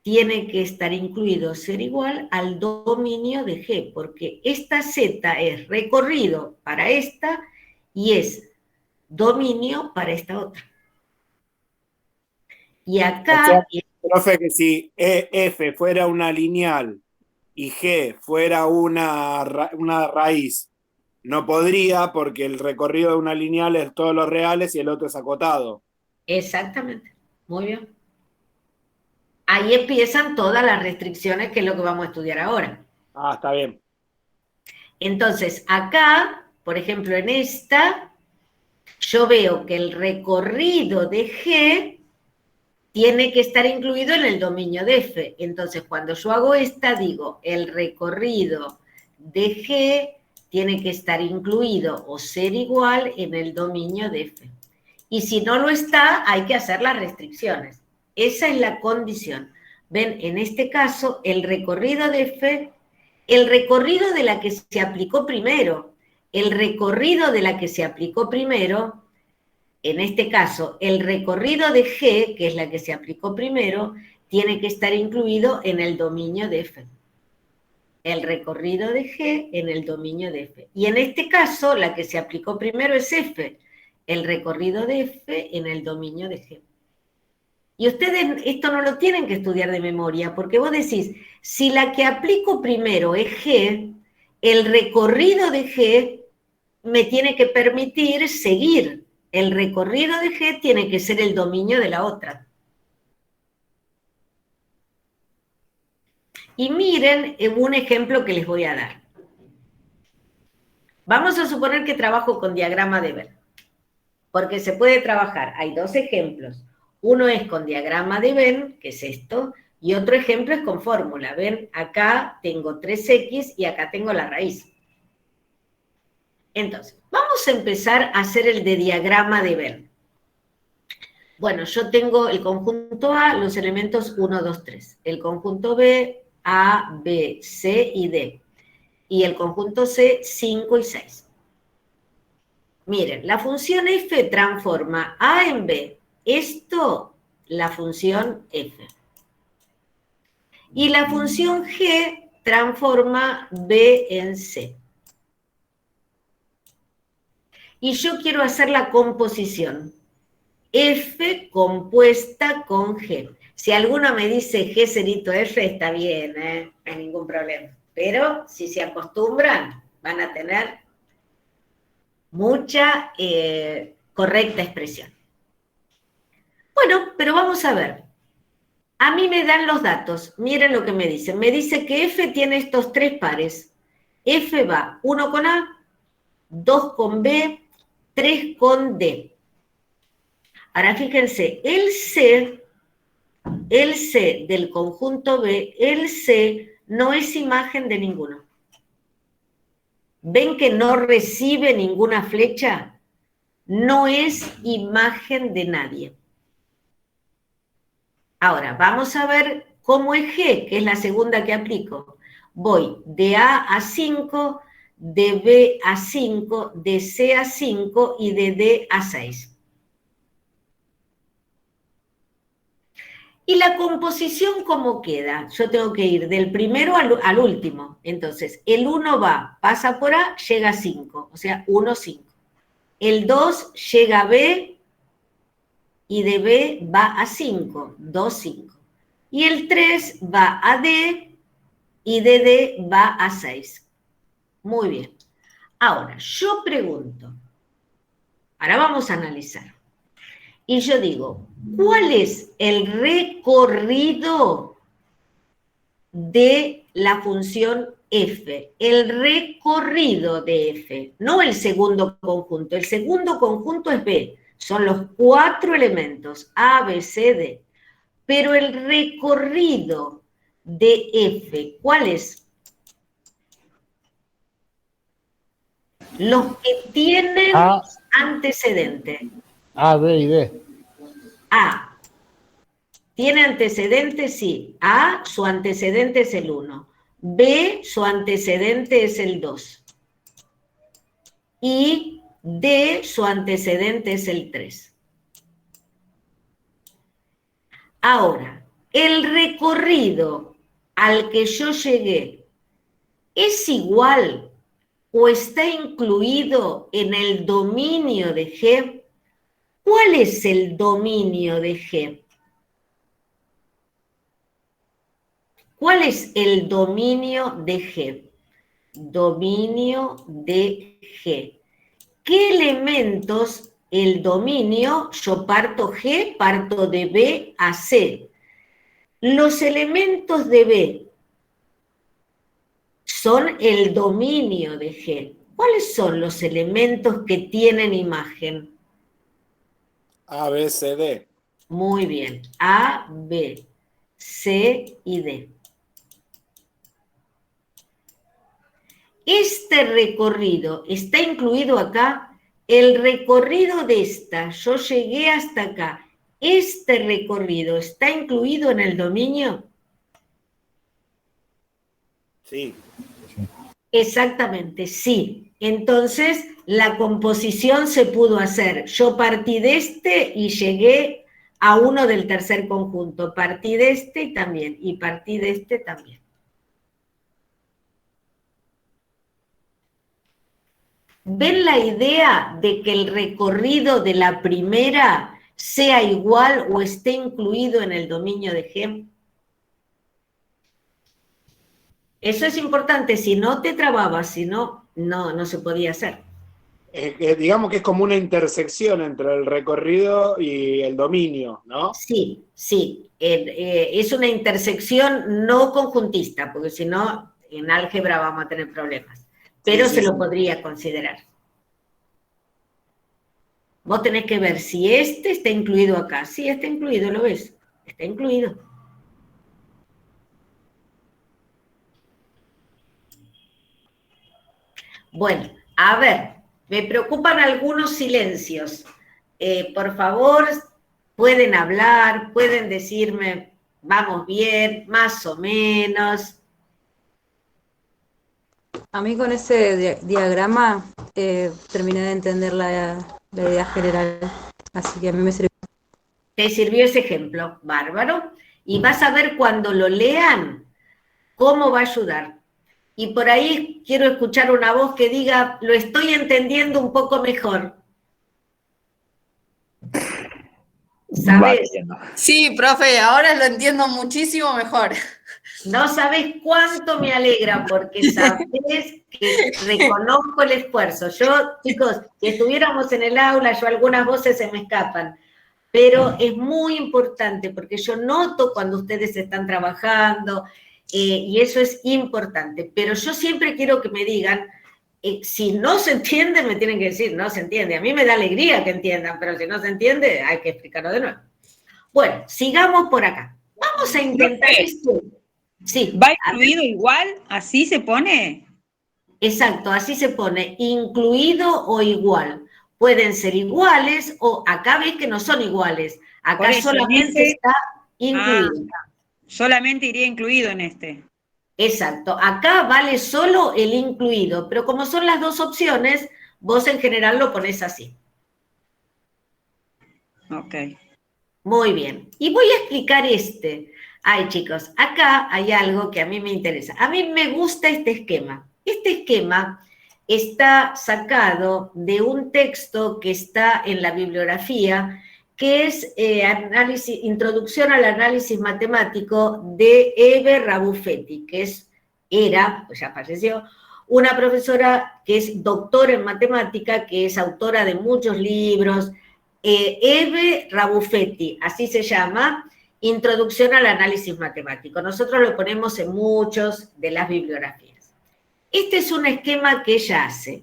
tiene que estar incluido, ser igual al dominio de G, porque esta Z es recorrido para esta y es dominio para esta otra. Y acá... O sea, profe, que si F fuera una lineal y G fuera una raíz, no podría porque el recorrido de una lineal es todos los reales y el otro es acotado. Exactamente, muy bien. Ahí empiezan todas las restricciones, que es lo que vamos a estudiar ahora. Ah, está bien. Entonces, acá, por ejemplo, en esta, yo veo que el recorrido de G tiene que estar incluido en el dominio de F. Entonces, cuando yo hago esta, digo, el recorrido de G tiene que estar incluido o ser igual en el dominio de F. Y si no lo está, hay que hacer las restricciones. Esa es la condición. Ven, en este caso, el recorrido de F, el recorrido de la que se aplicó primero, el recorrido de la que se aplicó primero, en este caso, el recorrido de G, que es la que se aplicó primero, tiene que estar incluido en el dominio de F. El recorrido de G en el dominio de F. Y en este caso, la que se aplicó primero es F, el recorrido de F en el dominio de G. Y ustedes esto no lo tienen que estudiar de memoria, porque vos decís, si la que aplico primero es G, el recorrido de G me tiene que permitir seguir. El recorrido de G tiene que ser el dominio de la otra. Y miren un ejemplo que les voy a dar. Vamos a suponer que trabajo con diagrama de Venn, porque se puede trabajar. Hay dos ejemplos. Uno es con diagrama de Venn, que es esto, y otro ejemplo es con fórmula. Ven, acá tengo 3x y acá tengo la raíz. Entonces, vamos a empezar a hacer el de diagrama de Venn. Bueno, yo tengo el conjunto A, los elementos 1, 2, 3. El conjunto B, A, B, C y D. Y el conjunto C, 5 y 6. Miren, la función f transforma A en B. Esto, la función f. Y la función g transforma B en C. Y yo quiero hacer la composición. F compuesta con G. Si alguno me dice G cerito F, está bien, no hay ningún problema. Pero si se acostumbran, van a tener mucha correcta expresión. Bueno, pero vamos a ver. A mí me dan los datos. Miren lo que me dicen. Me dice que F tiene estos tres pares. F va 1 con A, 2 con B, 3 con D. Ahora fíjense, el C del conjunto B, el C no es imagen de ninguno. ¿Ven que no recibe ninguna flecha? No es imagen de nadie. Ahora, vamos a ver cómo es G, que es la segunda que aplico. Voy de A a 5, de B a 5, de C a 5 y de D a 6. ¿Y la composición cómo queda? Yo tengo que ir del primero al último. Entonces, el 1 pasa por A, llega a 5, o sea, 1, 5. El 2 llega a B y de B va a 5, 2, 5. Y el 3 va a D y de D va a 6. Muy bien. Ahora, yo pregunto, ahora vamos a analizar. Y yo digo, ¿cuál es el recorrido de la función f? El recorrido de f, no el segundo conjunto. El segundo conjunto es B, son los 4 elementos, A, B, C, D. Pero el recorrido de f, ¿cuál es? Los que tienen antecedente. A, B y D. A. ¿Tiene antecedentes? Sí. A, su antecedente es el 1. B, su antecedente es el 2. Y D, su antecedente es el 3. Ahora, el recorrido al que yo llegué, ¿es igual o está incluido en el dominio de G? ¿Cuál es el dominio de G? ¿Cuál es el dominio de G? Dominio de G. ¿Qué elementos el dominio? Yo parto G, parto de B a C. Los elementos de B son el dominio de G. ¿Cuáles son los elementos que tienen imagen? A, B, C, D. Muy bien. A, B, C y D. Este recorrido está incluido acá. El recorrido de esta, yo llegué hasta acá. ¿Este recorrido está incluido en el dominio? Sí. Exactamente, sí. Entonces, la composición se pudo hacer. Yo partí de este y llegué a uno del tercer conjunto. Partí de este también, y partí de este también. ¿Ven la idea de que el recorrido de la primera sea igual o esté incluido en el dominio de G? Eso es importante, si no te trababas, si no, no se podía hacer. Digamos que es como una intersección entre el recorrido y el dominio, ¿no? Sí, sí. Es una intersección no conjuntista, porque si no, en álgebra vamos a tener problemas. Pero Sí, se sí, lo sí. podría considerar. Vos tenés que ver si este está incluido acá. Sí, está incluido, ¿lo ves? Está incluido. Bueno, a ver, me preocupan algunos silencios. Por favor, pueden hablar, pueden decirme, vamos bien, más o menos. A mí con ese diagrama terminé de entender la idea general, así que a mí me sirvió. Te sirvió ese ejemplo, bárbaro. Y vas a ver cuando lo lean cómo va a ayudar. Y por ahí quiero escuchar una voz que diga, lo estoy entendiendo un poco mejor. ¿Sabes? Sí, profe, ahora lo entiendo muchísimo mejor. No sabes cuánto me alegra, porque sabes que reconozco el esfuerzo. Yo, chicos, si estuviéramos en el aula, yo algunas voces se me escapan, pero es muy importante, porque yo noto cuando ustedes están trabajando, y eso es importante. Pero yo siempre quiero que me digan, si no se entiende, me tienen que decir, no se entiende. A mí me da alegría que entiendan, pero si no se entiende, hay que explicarlo de nuevo. Bueno, sigamos por acá. Vamos a intentar esto. Sí. ¿Va incluido igual? ¿Así se pone? Exacto, así se pone, incluido o igual. Pueden ser iguales o acá ves que no son iguales. Acá eso, solamente está incluido. Solamente iría incluido en este. Exacto, acá vale solo el incluido, pero como son las dos opciones, vos en general lo pones así. Ok. Muy bien, y voy a explicar este. Ay, chicos, acá hay algo que a mí me interesa. A mí me gusta este esquema. Este esquema está sacado de un texto que está en la bibliografía, que es Introducción al Análisis Matemático de Eve Rabufetti, que era, pues ya falleció, una profesora que es doctora en matemática, que es autora de muchos libros. Eve Rabufetti, así se llama, Introducción al Análisis Matemático. Nosotros lo ponemos en muchos de las bibliografías. Este es un esquema que ella hace.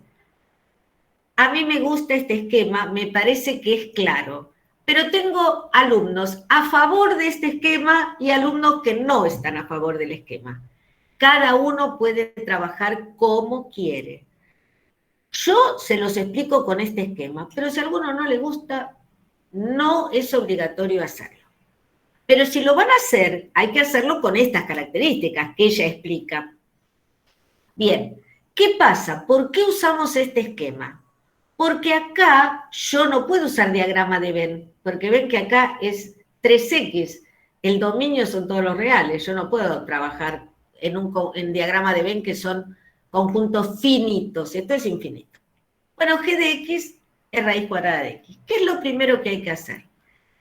A mí me gusta este esquema, me parece que es claro, pero tengo alumnos a favor de este esquema y alumnos que no están a favor del esquema. Cada uno puede trabajar como quiere. Yo se los explico con este esquema, pero si a alguno no le gusta, no es obligatorio hacerlo. Pero si lo van a hacer, hay que hacerlo con estas características que ella explica. Bien, ¿qué pasa? ¿Por qué usamos este esquema? Porque acá yo no puedo usar diagrama de Venn, porque ven que acá es 3X, el dominio son todos los reales, yo no puedo trabajar en diagrama de Venn que son conjuntos finitos, esto es infinito. Bueno, G de X es raíz cuadrada de X. ¿Qué es lo primero que hay que hacer?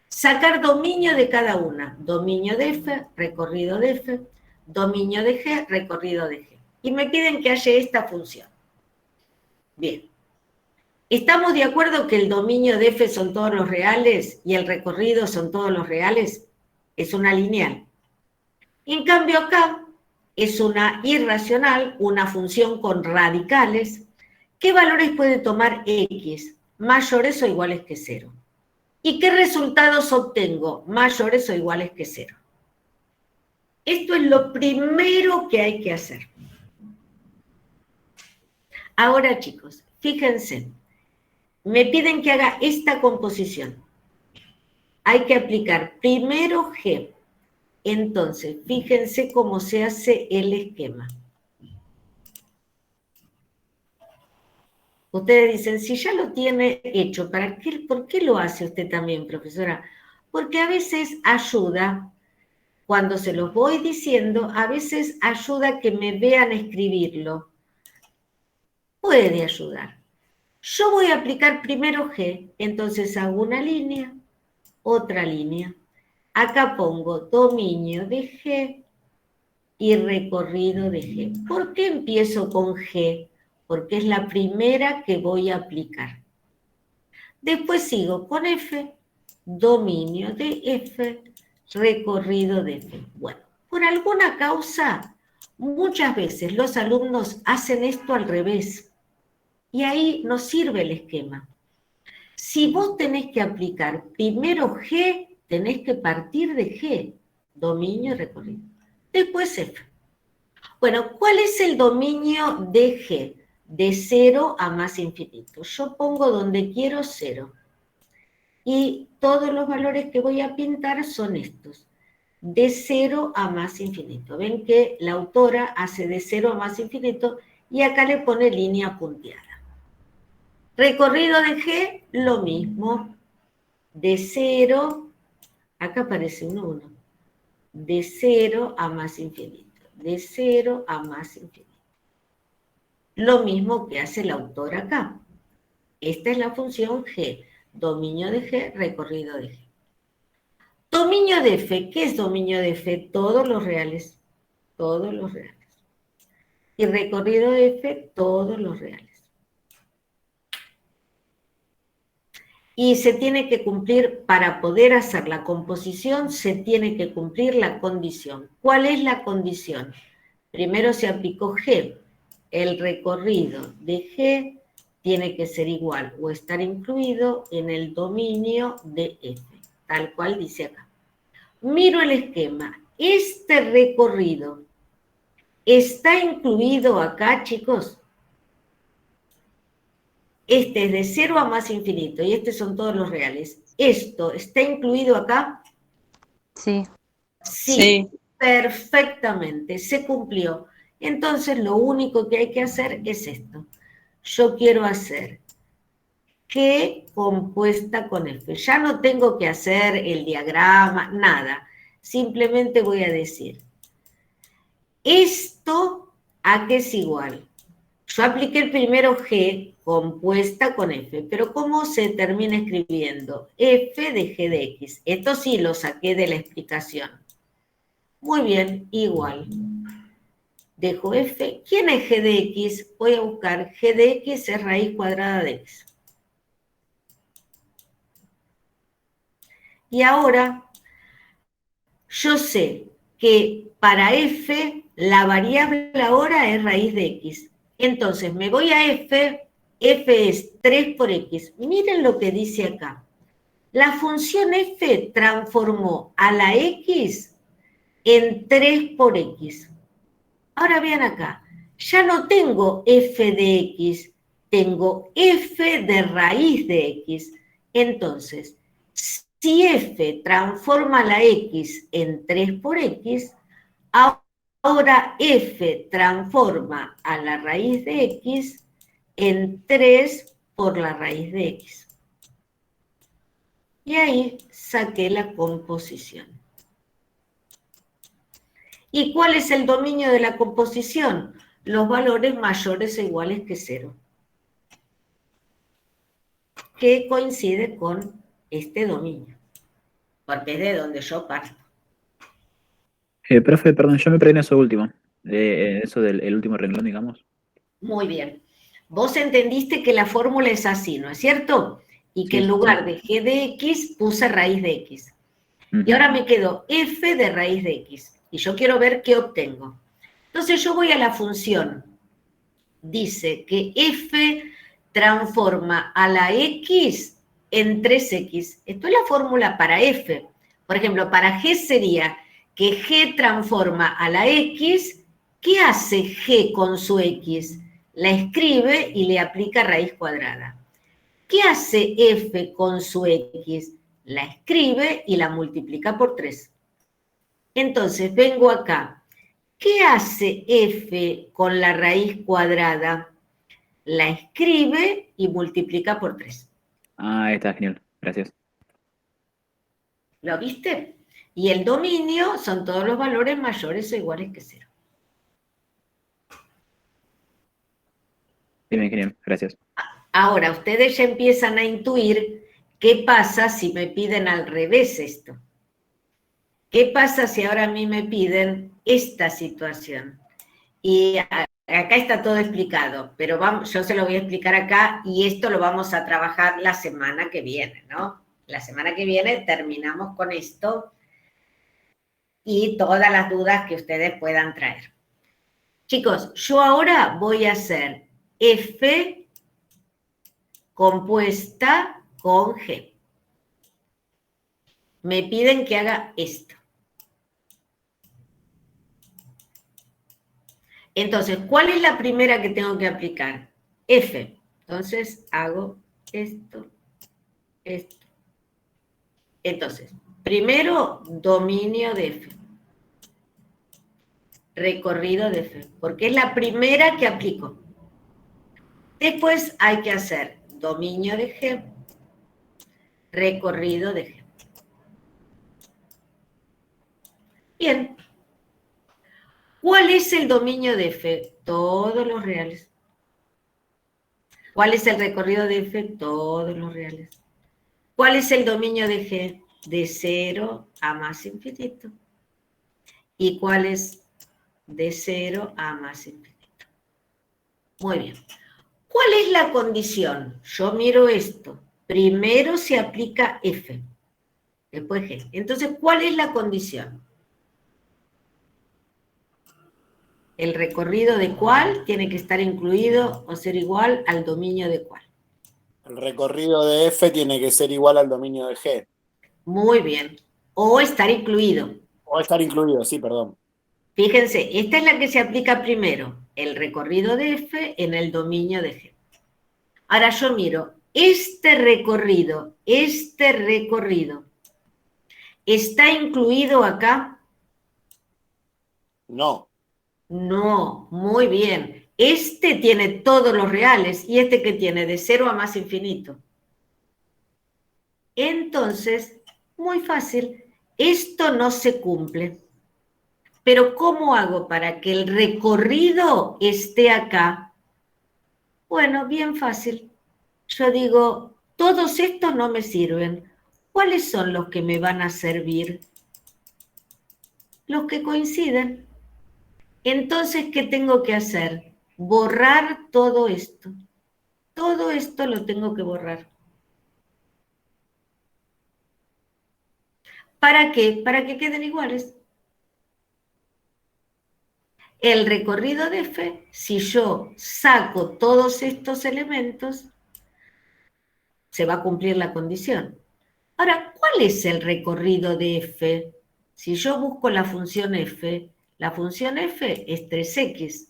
Sacar dominio de cada una. Dominio de F, recorrido de F, dominio de G, recorrido de G. Y me piden que haya esta función. Bien. ¿Estamos de acuerdo que el dominio de F son todos los reales y el recorrido son todos los reales? Es una lineal. En cambio acá es una irracional, una función con radicales. ¿Qué valores puede tomar X? Mayores o iguales que 0. ¿Y qué resultados obtengo? Mayores o iguales que 0. Esto es lo primero que hay que hacer. Ahora, chicos, fíjense. Me piden que haga esta composición. Hay que aplicar primero G. Entonces, fíjense cómo se hace el esquema. Ustedes dicen, si ya lo tiene hecho, ¿por qué lo hace usted también, profesora? Porque a veces ayuda, cuando se los voy diciendo, a veces ayuda que me vean escribirlo. Puede ayudar. Yo voy a aplicar primero G, entonces hago una línea, otra línea. Acá pongo dominio de G y recorrido de G. ¿Por qué empiezo con G? Porque es la primera que voy a aplicar. Después sigo con F, dominio de F, recorrido de F. Bueno, por alguna causa, muchas veces los alumnos hacen esto al revés. Y ahí no sirve el esquema. Si vos tenés que aplicar primero G, tenés que partir de G, dominio y recorrido. Después F. Bueno, ¿cuál es el dominio de G? De 0 a más infinito. Yo pongo donde quiero 0. Y todos los valores que voy a pintar son estos. De 0 a más infinito. Ven que la autora hace de 0 a más infinito y acá le pone línea punteada. Recorrido de G, lo mismo. De 0, acá aparece un 1. De 0 a más infinito. De 0 a más infinito. Lo mismo que hace el autor acá. Esta es la función G. Dominio de G, recorrido de G. Dominio de F. ¿Qué es dominio de F? Todos los reales. Todos los reales. Y recorrido de F, todos los reales. Y se tiene que cumplir, para poder hacer la composición, se tiene que cumplir la condición. ¿Cuál es la condición? Primero se aplicó G. El recorrido de G tiene que ser igual o estar incluido en el dominio de F, tal cual dice acá. Miro el esquema. Este recorrido está incluido acá, chicos. Este es de 0 a más infinito y estos son todos los reales. ¿Esto está incluido acá? Sí. Sí, perfectamente, se cumplió. Entonces lo único que hay que hacer es esto. Yo quiero hacer G compuesta con F. Ya no tengo que hacer el diagrama, nada. Simplemente voy a decir, ¿esto a qué es igual? Yo apliqué el primero G compuesta con F, pero ¿cómo se termina escribiendo? F de G de X. Esto sí lo saqué de la explicación. Muy bien, igual. Dejo F. ¿Quién es G de X? Voy a buscar G de X es raíz cuadrada de X. Y ahora, yo sé que para F, la variable ahora es raíz de X. Entonces, me voy a F, F es 3 por X. Miren lo que dice acá. La función F transformó a la X en 3 por X. Ahora vean acá, ya no tengo F de X, tengo F de raíz de X. Entonces, si F transforma la X en 3 por X, ahora F transforma a la raíz de X en 3 por la raíz de X. Y ahí saqué la composición. ¿Y cuál es el dominio de la composición? Los valores mayores o iguales que 0. Que coincide con este dominio. Porque es de donde yo parto. Profe, perdón, yo me perdí en eso último. Eso del el último renglón, digamos. Muy bien. Vos entendiste que la fórmula es así, ¿no es cierto? Y que Sí, en lugar de g de x puse raíz de x. Y ahora me quedó f de raíz de x. Y yo quiero ver qué obtengo. Entonces yo voy a la función. Dice que f transforma a la x en 3x. Esto es la fórmula para f. Por ejemplo, para g sería que g transforma a la x. ¿Qué hace g con su x? La escribe y le aplica raíz cuadrada. ¿Qué hace f con su x? La escribe y la multiplica por 3. Entonces, vengo acá. ¿Qué hace f con la raíz cuadrada? La escribe y multiplica por 3. Ah, está genial. Gracias. ¿Lo viste? Y el dominio son todos los valores mayores o iguales que 0. Bien, genial. Gracias. Ahora, ustedes ya empiezan a intuir qué pasa si me piden al revés esto. ¿Qué pasa si ahora a mí me piden esta situación? Y acá está todo explicado, pero yo se lo voy a explicar acá y esto lo vamos a trabajar la semana que viene, ¿no? La semana que viene terminamos con esto y todas las dudas que ustedes puedan traer. Chicos, yo ahora voy a hacer F compuesta con G. Me piden que haga esto. Entonces, ¿cuál es la primera que tengo que aplicar? F. Entonces, hago esto, esto. Entonces, primero, dominio de F. Recorrido de F, porque es la primera que aplico. Después hay que hacer dominio de G, recorrido de G. Bien. ¿Cuál es el dominio de F? Todos los reales. ¿Cuál es el recorrido de F? Todos los reales. ¿Cuál es el dominio de G? De 0 a más infinito. ¿Y cuál es de 0 a más infinito? Muy bien. ¿Cuál es la condición? Yo miro esto. Primero se aplica F, después G. Entonces, ¿cuál es la condición? El recorrido de cuál tiene que estar incluido o ser igual al dominio de cuál. El recorrido de F tiene que ser igual al dominio de G. Muy bien. O estar incluido. O estar incluido, sí, perdón. Fíjense, esta es la que se aplica primero. El recorrido de F en el dominio de G. Ahora yo miro, este recorrido, ¿está incluido acá? No. No, muy bien. Este tiene todos los reales y este que tiene de 0 a más infinito. Entonces, muy fácil, esto no se cumple. Pero ¿cómo hago para que el recorrido esté acá? Bueno, bien fácil. Yo digo, todos estos no me sirven. ¿Cuáles son los que me van a servir? Los que coinciden. Entonces, ¿qué tengo que hacer? Borrar todo esto. Todo esto lo tengo que borrar. ¿Para qué? Para que queden iguales. El recorrido de F, si yo saco todos estos elementos, se va a cumplir la condición. Ahora, ¿cuál es el recorrido de F? Si yo busco la función F es 3x.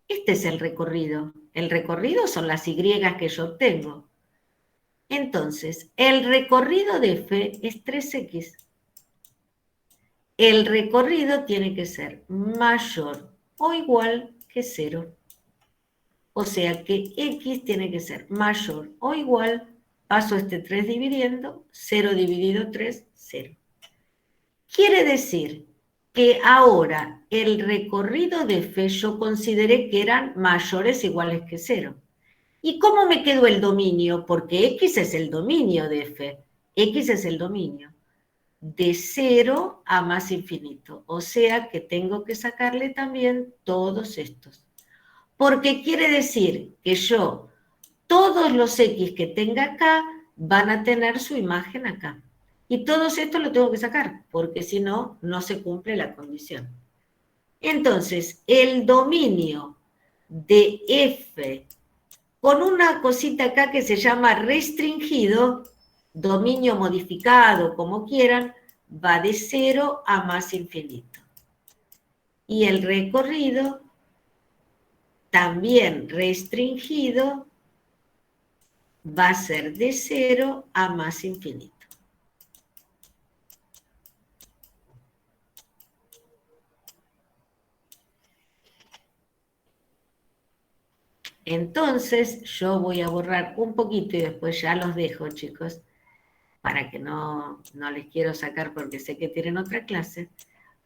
Este es el recorrido. El recorrido son las y que yo obtengo. Entonces, el recorrido de F es 3x. El recorrido tiene que ser mayor o igual que 0. O sea que x tiene que ser mayor o igual, paso este 3 dividiendo, 0 dividido 3, 0. Quiere decir que ahora el recorrido de F yo consideré que eran mayores o iguales que 0. ¿Y cómo me quedó el dominio? Porque x es el dominio de F. X es el dominio. de 0 a más infinito. O sea que tengo que sacarle también todos estos. Porque quiere decir que yo, todos los X que tenga acá, van a tener su imagen acá. Y todos estos lo tengo que sacar, porque si no, no se cumple la condición. Entonces, el dominio de F, con una cosita acá que se llama restringido, dominio modificado, como quieran, va de 0 a más infinito. Y el recorrido, también restringido, va a ser de 0 a más infinito. Entonces, yo voy a borrar un poquito y después ya los dejo, chicos, para que no les quiero sacar porque sé que tienen otra clase,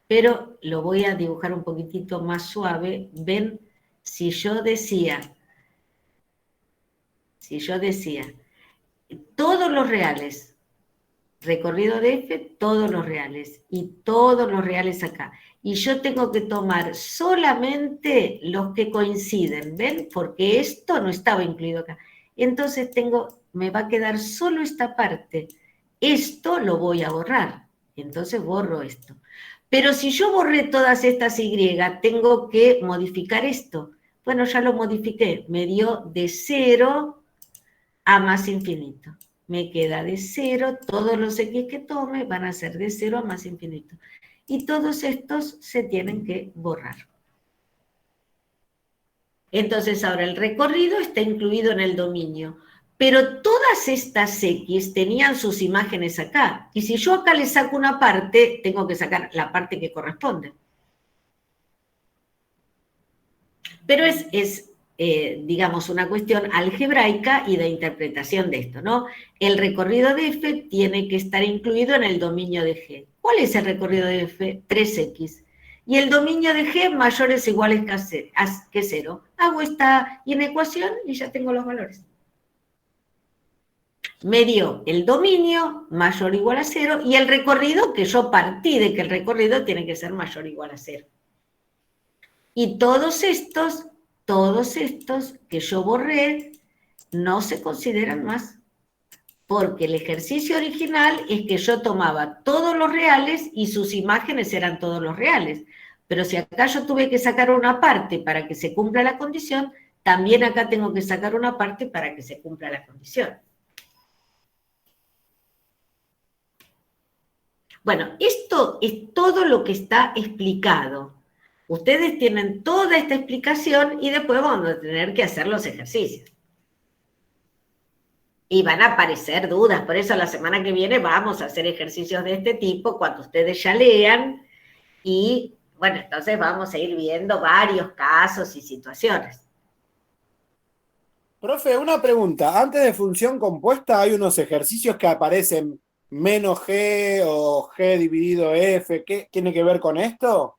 pero lo voy a dibujar un poquitito más suave. Ven, si yo decía, todos los reales, recorrido de F, todos los reales, y todos los reales acá. Y yo tengo que tomar solamente los que coinciden, ¿ven? Porque esto no estaba incluido acá. Entonces me va a quedar solo esta parte. Esto lo voy a borrar. Entonces borro esto. Pero si yo borré todas estas Y, tengo que modificar esto. Bueno, ya lo modifiqué. Me dio de 0 a más infinito. Me queda de 0, todos los X que tome van a ser de 0 a más infinito. Y todos estos se tienen que borrar. Entonces ahora el recorrido está incluido en el dominio, pero todas estas X tenían sus imágenes acá. Y si yo acá le saco una parte, tengo que sacar la parte que corresponde. Pero es digamos, una cuestión algebraica y de interpretación de esto, ¿no? El recorrido de F tiene que estar incluido en el dominio de G. ¿Cuál es el recorrido de F? 3X. Y el dominio de G mayores o iguales que 0. Hago esta inecuación y ya tengo los valores. Me dio el dominio mayor o igual a 0 y el recorrido, que yo partí de que el recorrido tiene que ser mayor o igual a 0. Y todos estos que yo borré no se consideran más, porque el ejercicio original es que yo tomaba todos los reales y sus imágenes eran todos los reales. Pero si acá yo tuve que sacar una parte para que se cumpla la condición, también acá tengo que sacar una parte para que se cumpla la condición. Bueno, esto es todo lo que está explicado. Ustedes tienen toda esta explicación y después vamos a tener que hacer los ejercicios. Y van a aparecer dudas, por eso la semana que viene vamos a hacer ejercicios de este tipo cuando ustedes ya lean y, bueno, entonces vamos a ir viendo varios casos y situaciones. Profe, una pregunta. Antes de función compuesta hay unos ejercicios que aparecen menos G o G dividido F. ¿Qué tiene que ver con esto?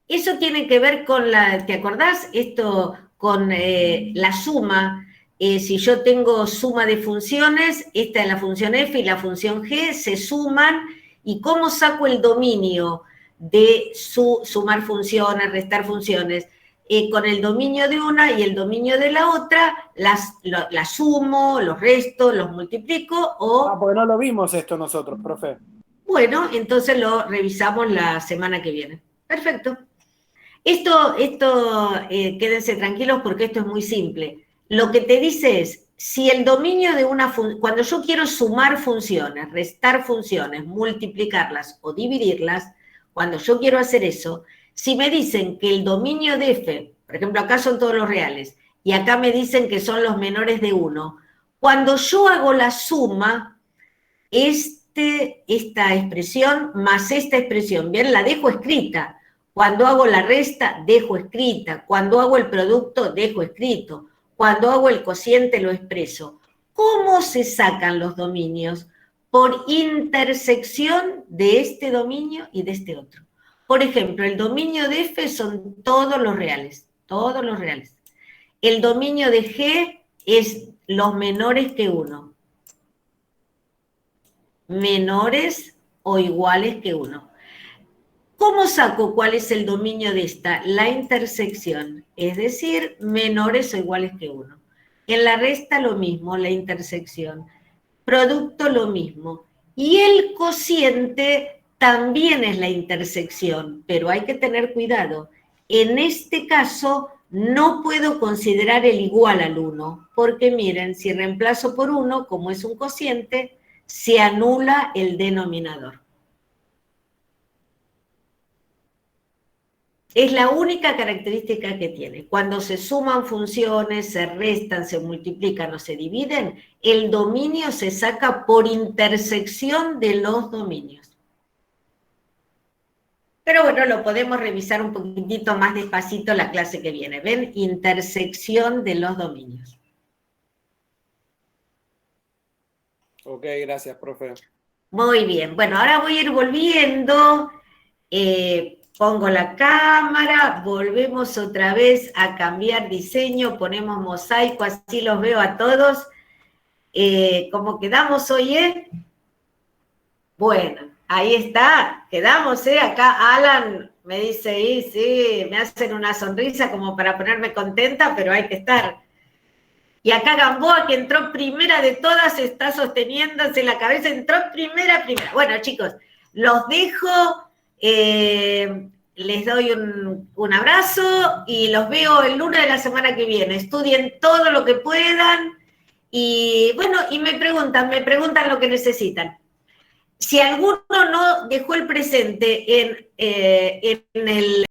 Eso tiene que ver con ¿te acordás? Esto con la suma. Si yo tengo suma de funciones, esta es la función F y la función G, se suman, y ¿cómo saco el dominio de sumar funciones, restar funciones? Con el dominio de una y el dominio de la otra, las sumo, los resto, los multiplico o... porque no lo vimos esto nosotros, profe. Bueno, entonces lo revisamos la semana que viene. Perfecto. Esto quédense tranquilos porque esto es muy simple. Lo que te dice es, si el dominio de una función, cuando yo quiero sumar funciones, restar funciones, multiplicarlas o dividirlas, cuando yo quiero hacer eso, si me dicen que el dominio de F, por ejemplo, acá son todos los reales, y acá me dicen que son los menores de 1, cuando yo hago la suma, esta expresión más esta expresión, bien, la dejo escrita. Cuando hago la resta, dejo escrita. Cuando hago el producto, dejo escrito. Cuando hago el cociente, lo expreso. ¿Cómo se sacan los dominios? Por intersección de este dominio y de este otro. Por ejemplo, el dominio de F son todos los reales. Todos los reales. El dominio de G es los menores que 1. Menores o iguales que 1. ¿Cómo saco cuál es el dominio de esta? La intersección, es decir, menores o iguales que 1. En la resta lo mismo, la intersección. Producto lo mismo. Y el cociente también es la intersección, pero hay que tener cuidado. En este caso no puedo considerar el igual al 1, porque miren, si reemplazo por 1, como es un cociente, se anula el denominador. Es la única característica que tiene. Cuando se suman funciones, se restan, se multiplican o se dividen, el dominio se saca por intersección de los dominios. Pero bueno, lo podemos revisar un poquitito más despacito la clase que viene. ¿Ven? Intersección de los dominios. Ok, gracias, profe. Muy bien. Bueno, ahora voy a ir volviendo. Pongo la cámara, volvemos otra vez a cambiar diseño, ponemos mosaico, así los veo a todos. ¿Cómo quedamos hoy, Bueno, ahí está, quedamos, Acá Alan me dice, sí, me hacen una sonrisa como para ponerme contenta, pero hay que estar. Y acá Gamboa, que entró primera de todas, está sosteniéndose la cabeza, entró primera. Bueno, chicos, los dejo... les doy un abrazo y los veo el lunes de la semana que viene. Estudien todo lo que puedan y bueno, y me preguntan lo que necesitan. Si alguno no dejó el presente en el